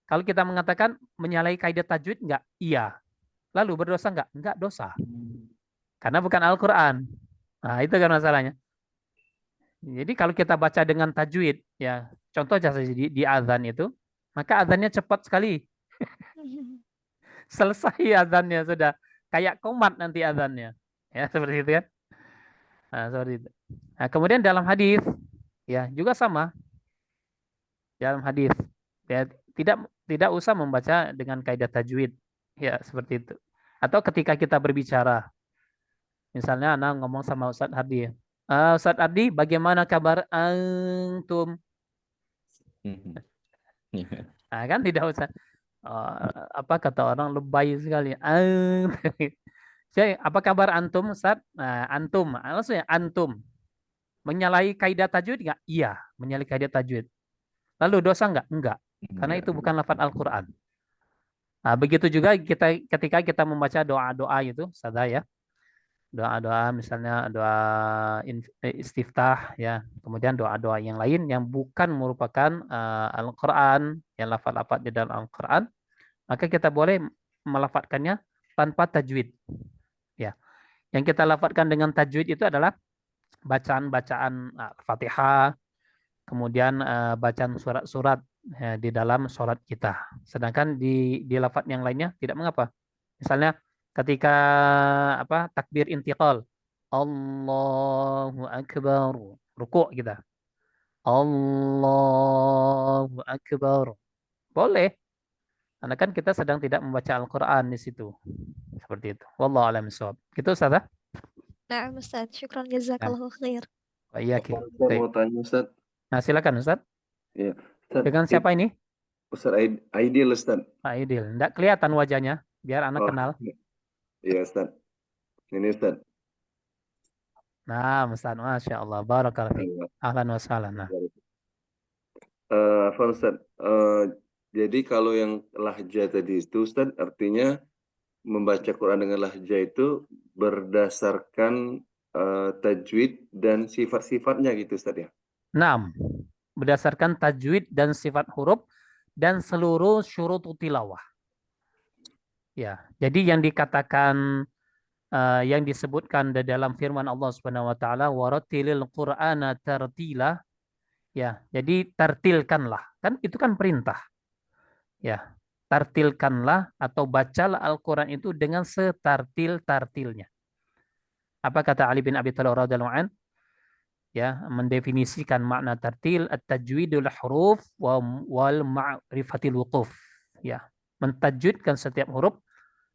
Kalau kita mengatakan menyalahi kaidah tajwid enggak? Iya. Lalu berdosa enggak? Enggak dosa. Karena bukan Al-Qur'an. Nah, itu kan masalahnya. Jadi kalau kita baca dengan tajwid, ya contoh saja di azan itu, maka azannya cepat sekali. Selesai azannya sudah kayak komat nanti azannya. Ya, seperti itu kan. Nah, seperti itu. Nah, kemudian dalam hadis ya juga sama. Dalam hadis ya tidak usah membaca dengan kaidah tajwid. Ya, seperti itu. Atau ketika kita berbicara, misalnya anak ngomong sama Ustadz Hardi, Ustadz Ardi, bagaimana kabar antum? Nah, kan tidak usah. Apa kata orang lebay sekali. Apa kabar antum, Ustadz? Nah, antum. Maksudnya antum. Menyalahi kaidah tajwid nggak? Iya, menyalahi kaidah tajwid. Lalu dosa nggak? Enggak. Karena itu bukan lafaz Al-Quran. Nah, begitu juga ketika kita membaca doa-doa itu, sada ya. Doa-doa misalnya doa istiftah ya, kemudian doa-doa yang lain yang bukan merupakan Al-Qur'an, yang lafaz-lafaz di dalam Al-Qur'an, maka kita boleh melafadzkannya tanpa tajwid. Ya. Yang kita lafadzkan dengan tajwid itu adalah bacaan-bacaan Fatihah, kemudian bacaan surat-surat ya, di dalam sholat kita. Sedangkan di lafaz yang lainnya tidak mengapa. Misalnya ketika takbir intiqal, Allahu Akbar, rukuk kita. Allahu Akbar. Boleh. Karena kan kita sedang tidak membaca Al-Qur'an di situ. Seperti itu. Wallahu a'lam bishawab. Gitu Ustaz? Nah, Ustaz, syukran jazakallahu khair. Iya, Ustaz mau tanya Ustaz. Nah, silakan Ustaz. Ya. Ustaz, Dengan siapa ini? Ustaz Aidil Ustaz. Aidil. Enggak kelihatan wajahnya, biar anak kenal. Iya Ustaz. Ini Ustaz. Nah, Ustaz, Masya Allah. Barakallahu fiik. Ahlan wa sahlan. Nah. Apa Ustaz? Jadi kalau yang lahja tadi itu Ustaz, artinya membaca Quran dengan lahja itu berdasarkan tajwid dan sifat-sifatnya gitu Ustaz ya. 6. Berdasarkan tajwid dan sifat huruf dan seluruh syurut tilawah. Ya, jadi yang dikatakan yang disebutkan di dalam firman Allah Subhanahu wa taala warattilil Qur'ana tartila, ya. Jadi tartilkanlah. Kan itu kan perintah. Ya. Tartilkanlah atau bacalah Al-Qur'an itu dengan setartil-tartilnya. Apa kata Ali bin Abi Thalib radhiyallahu an? Ya, mendefinisikan makna tartil at-tajwidul huruf wal ma'rifatil wuquf. Ya, mentajwidkan setiap huruf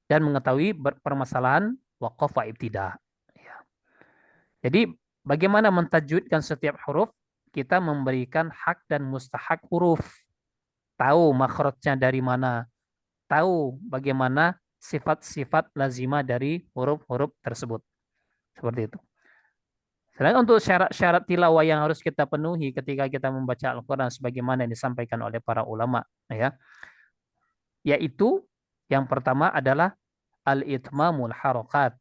dan mengetahui permasalahan waqaf wa ibtida. Ya. Jadi bagaimana mentajwidkan setiap huruf? Kita memberikan hak dan mustahak huruf. Tahu makhrajnya dari mana, tahu bagaimana sifat-sifat lazimah dari huruf-huruf tersebut. Seperti itu. Selain untuk syarat-syarat tilawah yang harus kita penuhi ketika kita membaca Al-Quran sebagaimana yang disampaikan oleh para ulama, ya, yaitu yang pertama adalah al-itmamul harokat.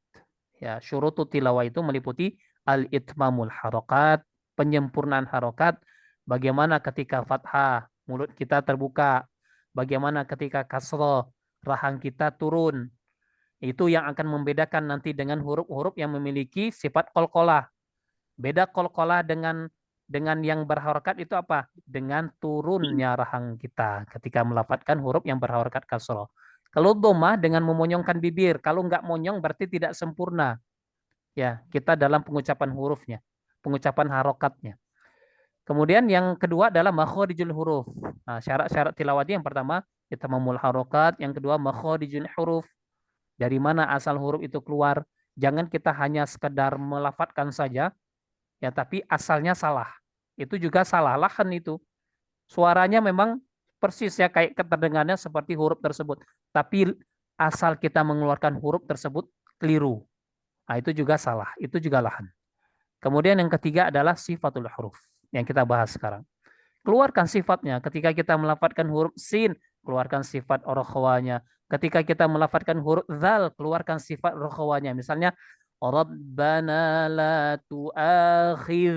Ya, syurutu tilawah itu meliputi al-itmamul harokat, penyempurnaan harokat, bagaimana ketika fathah, mulut kita terbuka, bagaimana ketika kasroh, rahang kita turun. Itu yang akan membedakan nanti dengan huruf-huruf yang memiliki sifat qalqalah. Beda qalqalah dengan yang berharokat itu apa? Dengan turunnya rahang kita ketika melafadzkan huruf yang berharokat kasroh. Kalau dhammah dengan memonyongkan bibir. Kalau nggak monyong berarti tidak sempurna. Ya, kita dalam pengucapan hurufnya, pengucapan harokatnya. Kemudian yang kedua adalah makharijul huruf. Nah, syarat-syarat tilawati yang pertama kita memul harokat, yang kedua makharijul huruf. Dari mana asal huruf itu keluar? Jangan kita hanya sekedar melafadzkan saja, ya, tapi asalnya salah. Itu juga salah, lahan itu. Suaranya memang persis ya kayak keterdengarnya seperti huruf tersebut. Tapi asal kita mengeluarkan huruf tersebut keliru. Nah, itu juga salah, itu juga lahan. Kemudian yang ketiga adalah sifatul huruf yang kita bahas sekarang. Keluarkan sifatnya. Ketika kita melafadzkan huruf sin, keluarkan sifat rokhawanya. Ketika kita melafadzkan huruf zal, keluarkan sifat rokhawanya. Misalnya, Rabbana la tu'akhidna,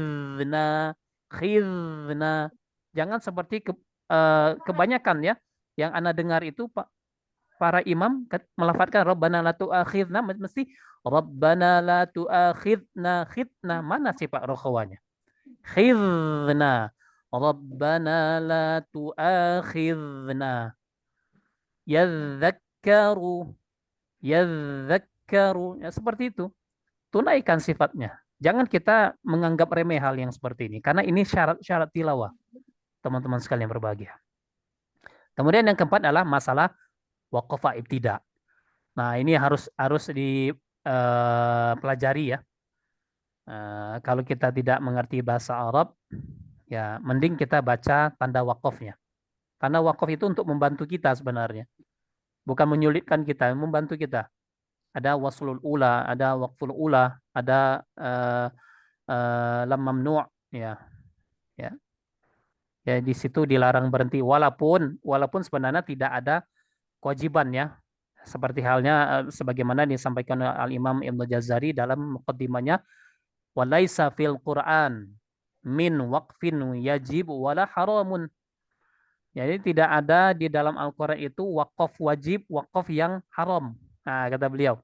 khidna. Jangan seperti kebanyakan ya, yang Anda dengar itu para imam melafadzkan Rabbana la tu'akhidna, mesti Rabbana la tu'akhidna, khidna. Mana sifat rokhawanya? Khidna. Rabbana la tu'akhidna. Yadzakkaru. Yadzakkaru. Ya, seperti itu. Tunaikan sifatnya. Jangan kita menganggap remeh hal yang seperti ini. Karena ini syarat-syarat tilawah. Teman-teman sekalian berbahagia. Kemudian yang keempat adalah masalah waqafa ibtida. Nah, ini harus dipelajari ya. Kalau kita tidak mengerti bahasa Arab, ya mending kita baca tanda wakafnya. Tanda wakaf itu untuk membantu kita sebenarnya. Bukan menyulitkan kita, membantu kita. Ada waslul ula, ada waqful ula, ada lam mamnu', ya. Ya. Ya, di situ dilarang berhenti walaupun sebenarnya tidak ada kewajiban ya. Seperti halnya sebagaimana disampaikan oleh Al-Imam Ibnu Jazari dalam muqaddimahnya, walaisa fil Quran min waqfin yajib wala haramun. Jadi tidak ada di dalam Al-Quran itu wakaf wajib, wakaf yang haram. Nah, kata beliau,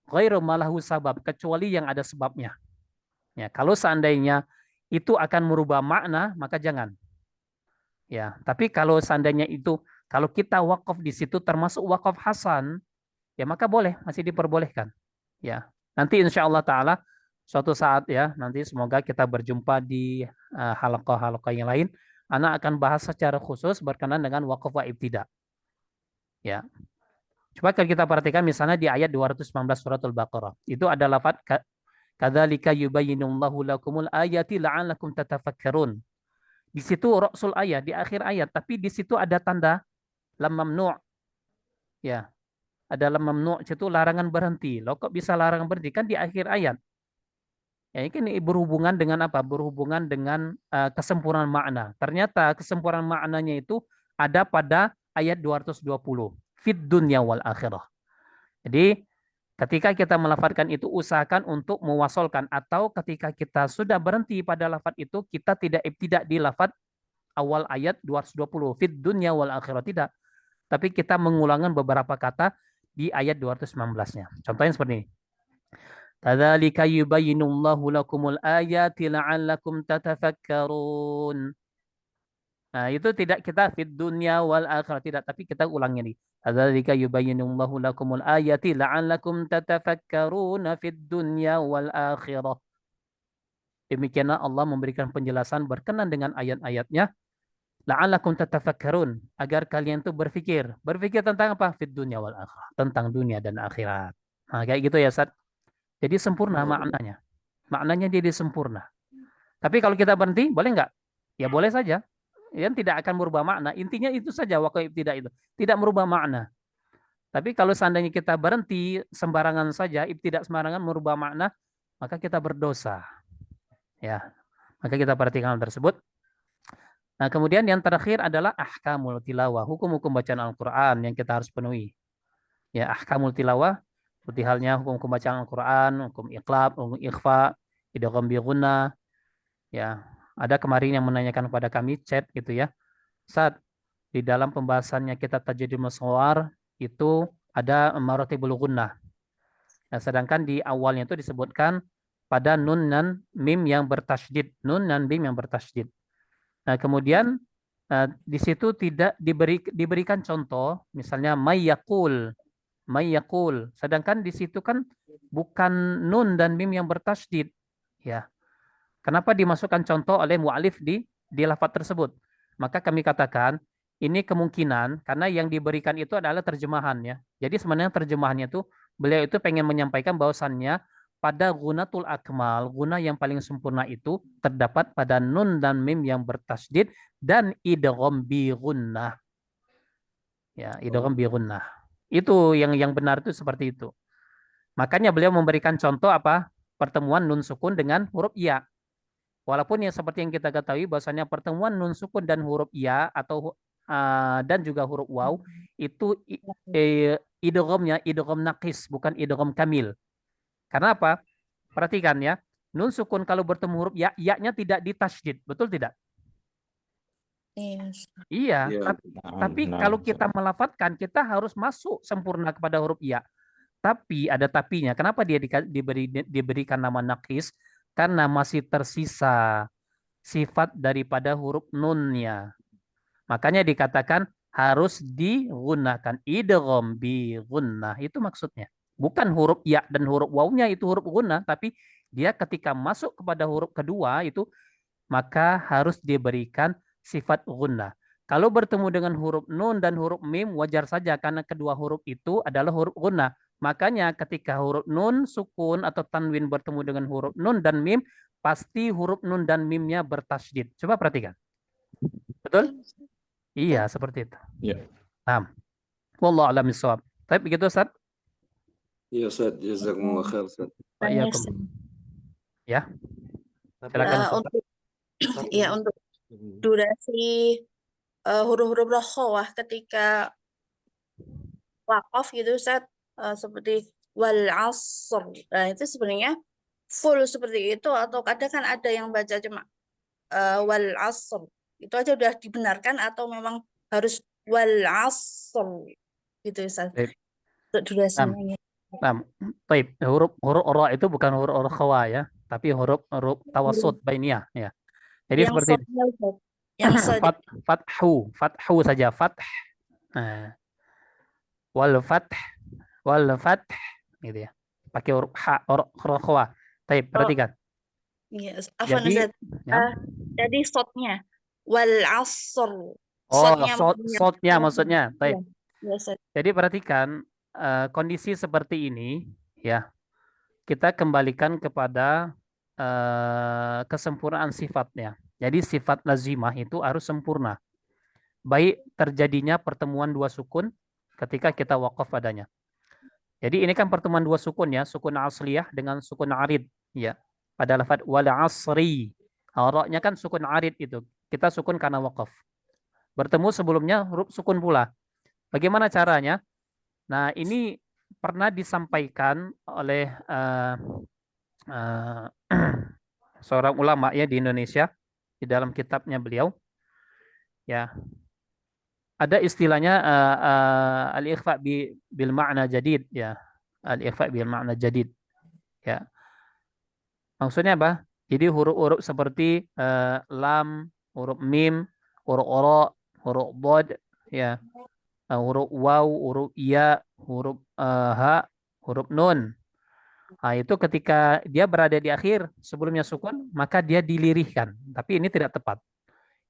ghairu malahu sabab, kecuali yang ada sebabnya. Ya, kalau seandainya itu akan merubah makna, maka jangan. Ya, tapi kalau seandainya itu, kalau kita wakaf di situ termasuk wakaf hasan, ya maka boleh, masih diperbolehkan. Ya, nanti insya Allah Taala suatu saat ya, nanti semoga kita berjumpa di halaqah-halaqah yang lain. Anak akan bahas secara khusus berkenaan dengan waqaf wa ibtida. Ya. Coba kalau kita perhatikan misalnya di ayat 219 surat Al-Baqarah. Itu ada lafaz kadzalika yubayyinullahu lakumul ayati la'allakum tatafakkarun. Di situ rasul ayat, di akhir ayat, tapi di situ ada tanda lam mamnu'. Ya. Ada lam mamnu', itu larangan berhenti. Loh kok bisa larangan berhenti? Kan di akhir ayat. Ya, ini berhubungan dengan apa? Berhubungan dengan kesempurnaan makna. Ternyata kesempurnaan maknanya itu ada pada ayat 220. Fid dunya wal akhirah. Jadi ketika kita melafadzkan itu, usahakan untuk mewasolkan, atau ketika kita sudah berhenti pada lafadz itu, kita tidak di lafadz awal ayat 220, fid dunya wal akhirah, tidak. Tapi kita mengulangkan beberapa kata di ayat 219-nya. Contohnya seperti ini. Kadzalika yubayyinullahu lakumul ayati la'allakum tatafakkarun. Nah, itu tidak kita fid dunya wal akhirah, tidak, tapi kita ulangi nih. Kadzalika yubayyinullahu lakumul ayati la'allakum tatafakkaruna fid dunya wal akhirah. Demikianlah Allah memberikan penjelasan berkenan dengan ayat-ayatnya. La'allakum tatafakkarun, agar kalian tuh berpikir. Berpikir tentang apa? Fid dunya wal akhirah, tentang dunia dan akhirat. Nah, kayak gitu ya, Ustaz. Jadi sempurna maknanya. Maknanya jadi sempurna. Tapi kalau kita berhenti, boleh nggak? Ya boleh saja. Yang tidak akan merubah makna. Intinya itu saja, waqaf ibtida itu. Tidak merubah makna. Tapi kalau seandainya kita berhenti sembarangan saja, ibtida sembarangan merubah makna, maka kita berdosa. Ya. Maka kita perhatikan hal tersebut. Nah, kemudian yang terakhir adalah ahkamul tilawah, hukum-hukum bacaan Al-Qur'an yang kita harus penuhi. Ya, ahkamul tilawah seperti halnya hukum bacaan Al-Quran, hukum iqlab, hukum ikhfa, idgham bi gunnah. Ya, ada kemarin yang menanyakan kepada kami chat gitu ya. Saat di dalam pembahasannya kita tajwidul musawwar itu ada maratibul gunnah. Nah, sedangkan di awalnya itu disebutkan pada nun dan mim yang bertasydid, nun dan mim yang bertasydid. Nah, kemudian di situ tidak diberikan contoh, misalnya mayyaqul. Sedangkan di situ kan bukan nun dan mim yang bertasydid. Ya. Kenapa dimasukkan contoh oleh mu'alif di lafaz tersebut? Maka kami katakan ini kemungkinan karena yang diberikan itu adalah terjemahannya. Jadi sebenarnya terjemahannya itu beliau itu pengen menyampaikan bahwasannya pada gunatul akmal, guna yang paling sempurna itu terdapat pada nun dan mim yang bertasydid dan idgham bi gunnah. Ya, idgham bi gunnah. Itu yang benar itu seperti itu. Makanya beliau memberikan contoh apa? Pertemuan nun sukun dengan huruf ya. Walaupun yang seperti yang kita ketahui bahwasanya pertemuan nun sukun dan huruf ya atau dan juga huruf waw itu idghamnya idgham naqis, bukan idgham kamil. Karena apa? Perhatikan ya. Nun sukun kalau bertemu huruf ya, ya-nya tidak ditasydid, betul tidak? Iya, Ya. tapi kalau kita melafadzkan, kita harus masuk sempurna kepada huruf ya. Tapi ada tapinya. Kenapa dia diberikan nama naqis? Karena masih tersisa sifat daripada huruf nunnya. Makanya dikatakan harus digunakan idgham bi gunnah. Itu maksudnya. Bukan huruf ya dan huruf wawnya itu huruf gunnah, tapi dia ketika masuk kepada huruf kedua itu maka harus diberikan sifat gunnah. Kalau bertemu dengan huruf nun dan huruf mim wajar saja karena kedua huruf itu adalah huruf gunnah. Makanya ketika huruf nun sukun atau tanwin bertemu dengan huruf nun dan mim, pasti huruf nun dan mimnya bertasydid. Coba perhatikan. Betul? Iya, seperti itu. Ya. Nah, wallahu a'lam bishawab. Tapi begitu, Ustaz? Iya, Ustaz. Jazakumullah khair, Ustaz. Wa'iyyakum. Ya. Silakan, Ustaz. Untuk durasi huruf-huruf rokhawah ketika waqaf gitu Ustaz, seperti wal asr. Nah, itu sebenarnya full seperti itu atau kadang kan ada yang baca cuma wal asr. Itu aja udah dibenarkan atau memang harus wal asr gitu Ustaz. Untuk durasinya. Nah, baik. Huruf ra itu bukan huruf khawa ya, tapi huruf tawassut bainiyah ya. Jadi Yang seperti sodnya, Ustaz. Yang sodnya. fathu saja fath. Nah, wal fath gitu ya. Pakai huruf khawa. Baik, perhatikan. Iya, Jadi, ya. Jadi sodnya wal asr. Sodnya maksudnya. Baik. Ya, Ustaz. Jadi perhatikan kondisi seperti ini ya. Kita kembalikan kepada kesempurnaan sifatnya. Jadi sifat lazimah itu harus sempurna. Baik terjadinya pertemuan dua sukun ketika kita waqaf padanya. Jadi ini kan pertemuan dua sukun ya, sukun asliyah dengan sukun arid ya. Pada lafaz wal asri. Ra-nya kan sukun arid itu. Kita sukun karena waqaf. bertemu sebelumnya huruf sukun pula. Bagaimana caranya? Nah, ini pernah disampaikan oleh seorang ulama ya di Indonesia di dalam kitabnya beliau. Ya, ada istilahnya al-ikhfa bil ma'na jadid ya. Al-ikhfa bil ma'na jadid. Ya. Maksudnya apa? Jadi huruf-huruf seperti lam, huruf mim, huruf oro, huruf bod, ya, huruf waw, huruf ya, huruf ha, huruf nun. Nah, itu ketika dia berada di akhir sebelumnya sukun, maka dia dilirihkan. Tapi ini tidak tepat.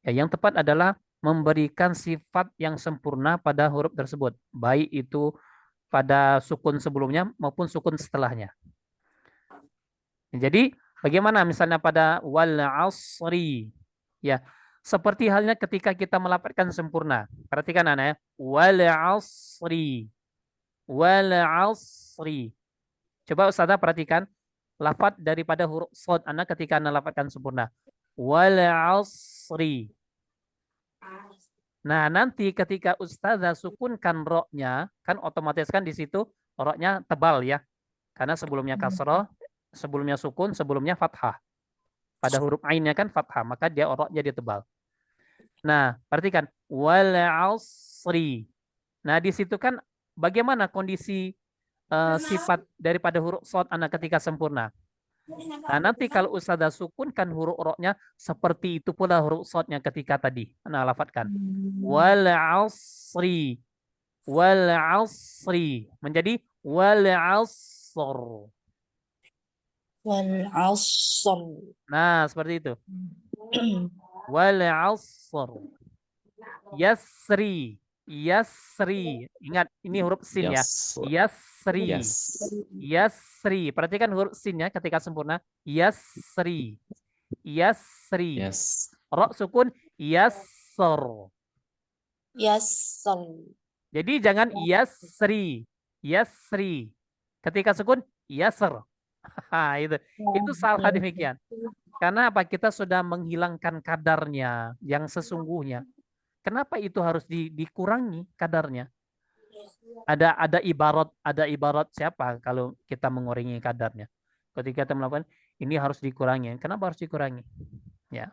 Ya, yang tepat adalah memberikan sifat yang sempurna pada huruf tersebut, baik itu pada sukun sebelumnya maupun sukun setelahnya. Jadi bagaimana misalnya pada wal asri, ya seperti halnya ketika kita melafalkan sempurna. Perhatikan anak ya, wal asri, wal asri. Coba Ustazah perhatikan lafaz daripada huruf shad anak ketika anak lafalkan sempurna. Wal asri. Nah, nanti ketika Ustazah sukunkan roknya, kan otomatis kan di situ roknya tebal ya. Karena sebelumnya kasroh, sebelumnya sukun, sebelumnya fathah. Pada huruf ainnya kan fathah, maka dia roknya dia tebal. Nah, perhatikan wal asri. Nah, di situ kan bagaimana kondisi sifat daripada huruf shad anak ketika sempurna. Nah, nanti kalau Ustazah sukunkan huruf roknya, seperti itu pula huruf shadnya ketika tadi. Nah, lafadzkan. Wal asri. Wal asri. Menjadi wal asr. Wal asr. Nah, seperti itu. Wal asr. Yasri. Yasri. Ingat, ini huruf sin ya. Yasri. Yasri. Perhatikan huruf sinnya ketika sempurna. Yasri. Yasri. Rok sukun yasr. Yasr. Jadi jangan yasri. Yasri. Ketika sukun yasr. Itu salah demikian. Karena apa? Kita sudah menghilangkan kadarnya yang sesungguhnya. Kenapa itu harus dikurangi kadarnya? Ada ibarat siapa kalau kita mengurangi kadarnya? Ketika kita melakukan ini harus dikurangi. Kenapa harus dikurangi? Ya.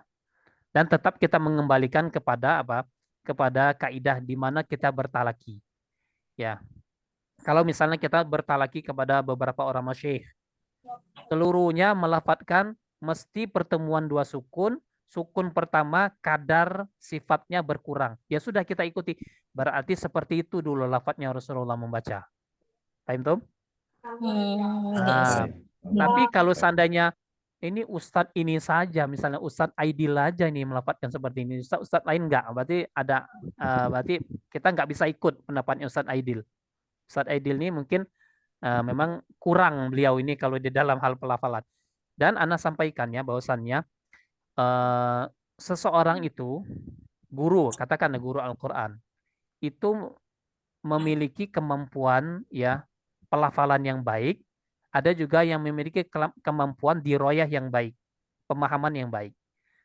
Dan tetap kita mengembalikan kepada apa? Kepada kaidah di mana kita bertalaki. Ya. Kalau misalnya kita bertalaki kepada beberapa orang masyayikh, seluruhnya melafadzkan mesti pertemuan dua sukun. Sukun pertama kadar sifatnya berkurang. Ya sudah kita ikuti. Berarti seperti itu dulu lafadznya Rasulullah membaca. Paham Tom? Nah, tapi kalau seandainya ini Ustadz ini saja, misalnya Ustadz Aidil aja nih melafadzkan seperti ini, Ustadz lain enggak, berarti kita nggak bisa ikut pendapatnya Ustadz Aidil. Ustadz Aidil ini mungkin memang kurang beliau ini kalau di dalam hal pelafalan. Dan Ana sampaikan ya bahwasannya seseorang itu guru, katakan guru Al-Quran, itu memiliki kemampuan ya pelafalan yang baik, ada juga yang memiliki kemampuan diroyah yang baik, pemahaman yang baik.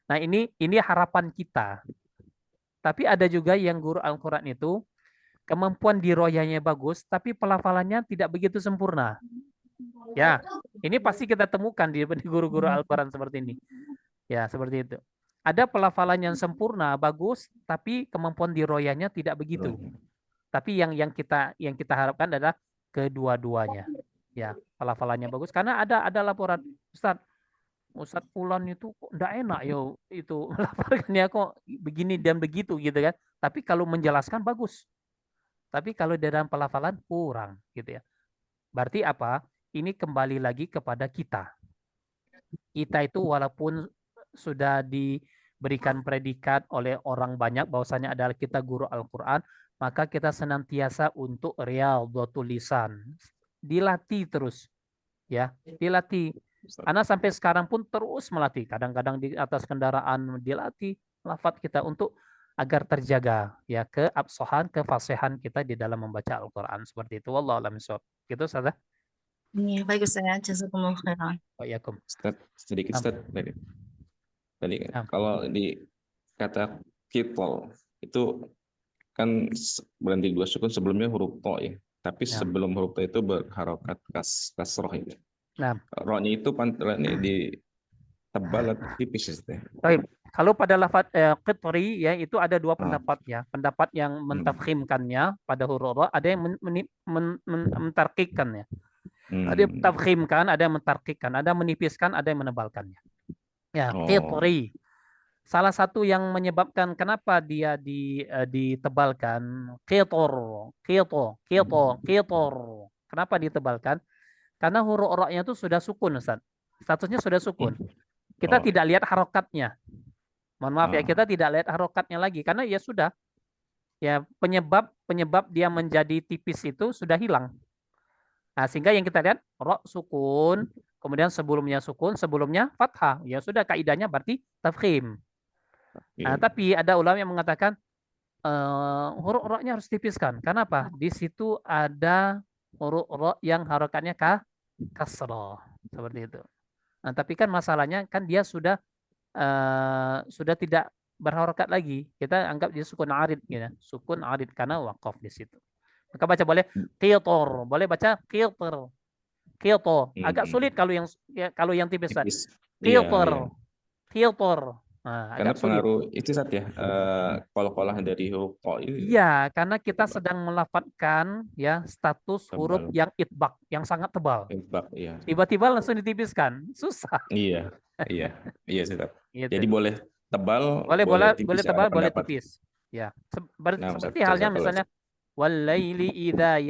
Nah, ini harapan kita. Tapi ada juga yang guru Al-Quran itu kemampuan diroyahnya bagus, tapi pelafalannya tidak begitu sempurna. Ya, ini pasti kita temukan di guru-guru Al-Quran seperti ini. Ya, seperti itu. Ada pelafalan yang sempurna, bagus, tapi kemampuan diroyahnya tidak begitu. Tapi yang kita harapkan adalah kedua-duanya. Ya, pelafalannya bagus. Karena ada laporan, Ustadz Fulan itu kok enggak enak yo itu melafalkannya kok begini dan begitu gitu kan. Tapi kalau menjelaskan bagus. Tapi kalau dalam pelafalan kurang gitu ya. Berarti apa? Ini kembali lagi kepada kita. Kita itu walaupun sudah diberikan predikat oleh orang banyak bahwasanya adalah kita guru Al-Quran, maka kita senantiasa untuk riyadhatul lisan. Dilatih terus. Ya, dilatih. Anak sampai sekarang pun terus melatih. Kadang-kadang di atas kendaraan dilatih lafaz kita untuk agar terjaga ya keabsahan, kefasihan kita di dalam membaca Al-Quran seperti itu. Wallahu a'lam bishawab. Gitu Ustazah. Iya, bagus ya. Jazakumullah khairan. Waalaikumsalam. Ustaz, sedikit Ustaz. Tadi kan kalau di kata kitol itu kan berhenti 2 sukun sebelumnya huruf to ya. Tapi Ya. sebelum huruf to itu berharokat kasroh itu. Nah, Ro-nya itu ini di tebal atau tipis ya, Ustaz? baik. Kalau pada lafaz qitri ya itu ada dua Ah. pendapat ya. Pendapat yang mentafkhimkannya pada huruf ro, ada yang mentarkikkannya. Ada yang mentafkhimkan, ada yang mentarkikkan, ada yang menipiskan, ada yang menebalkannya. Ya, Oh. qitri. Salah satu yang menyebabkan kenapa dia ditebalkan qitor. Kenapa ditebalkan? Karena huruf ro-nya itu sudah sukun, Ustaz. Statusnya sudah sukun. Kita Oh. tidak lihat harokatnya. Mohon maaf ya, Ah. kita tidak lihat harokatnya lagi karena ya sudah. Ya, penyebab dia menjadi tipis itu sudah hilang. Nah, sehingga yang kita lihat ro sukun, kemudian sebelumnya sukun, sebelumnya fathah. Ya sudah, kaidahnya berarti tafkhim. Nah, tapi ada ulama yang mengatakan huruf ro-nya harus tipiskan. Kenapa? Di situ ada huruf ro yang harokatnya kasroh. Seperti itu. Nah, tapi kan masalahnya kan dia sudah tidak berharokat lagi. Kita anggap dia sukun arid gitu. Sukun arid karena waqaf di situ. Maka baca boleh qitor, boleh baca qilter. Qilto. Agak sulit kalau yang tipis. Qilter. Qilter. Nah, Karena agak sulit. pengaruh itu Ustaz ya, kol-kolah dari huruf to ini. Iya, karena kita sedang melafatkan ya status huruf yang itbaq, yang sangat tebal. Itbaq, iya. Tiba-tiba langsung ditipiskan, susah. Iya, Ustaz. Gitu. Jadi boleh tebal, boleh tipis, tebal, ada boleh pendapat. tipis. Ya, Nah, seperti halnya misalnya walaili idza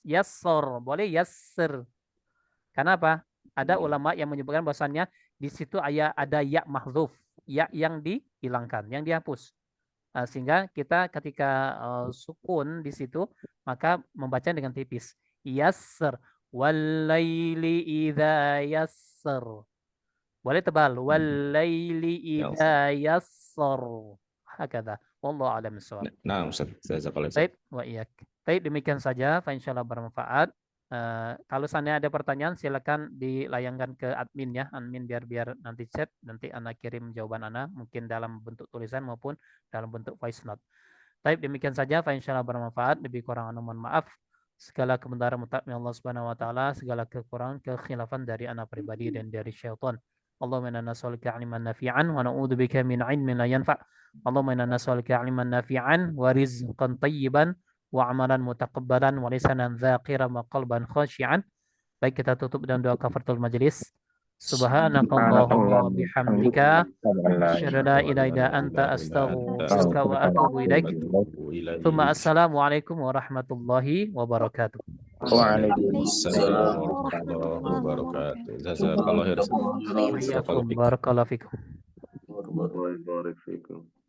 yassar, boleh yassir. Kenapa? Ada ulama yang menyebutkan bahwasannya di situ ada ya mahdzuf, ya yang dihilangkan, yang dihapus. Sehingga kita ketika sukun di situ maka membaca dengan tipis. Yassir, walaili idza yassar. Boleh tebal, walaili idza yassar. Hakadha. Wallahu a'lam bishawab. Nah, Ustaz, jazakallahu khairan. Baik, wa iyyak. Baik, demikian saja. Fa insyaallah bermanfaat. Kalau seandainya ada pertanyaan silakan dilayangkan ke admin ya, admin biar nanti chat, nanti Ana kirim jawaban Ana mungkin dalam bentuk tulisan maupun dalam bentuk voice note. Baik, demikian saja. Fa insyaallah bermanfaat. Lebih kurang Ana mohon maaf. Segala kebenaran mutlaknya Allah Subhanahu wa taala, segala kekurangan kekhilafan dari Ana pribadi dan dari syaitan. Allahumma inna nas'aluka 'ilman nafi'an wa na'udzubika min 'ilmin la yanfa'. Allahumma inna nas'aluka 'ilman nafi'an wa rizqan thayyiban wa amalan mutaqabbalan wa lisanan dzakiran wa qalban khashi'an. Baik, kita tutup dengan doa kafaratul majelis. Subhanakallahumma wa bihamdika asyhadu an la ilaha illa anta astaghfiruka wa atubu ilaik. Tsumma assalamualaikum warahmatullahi wabarakatuh. Waalaikumsalam warahmatullahi wabarakatuh. Jazakallahu khairan. Barakallahu fikum. Warahmatullahi wabarakatuh.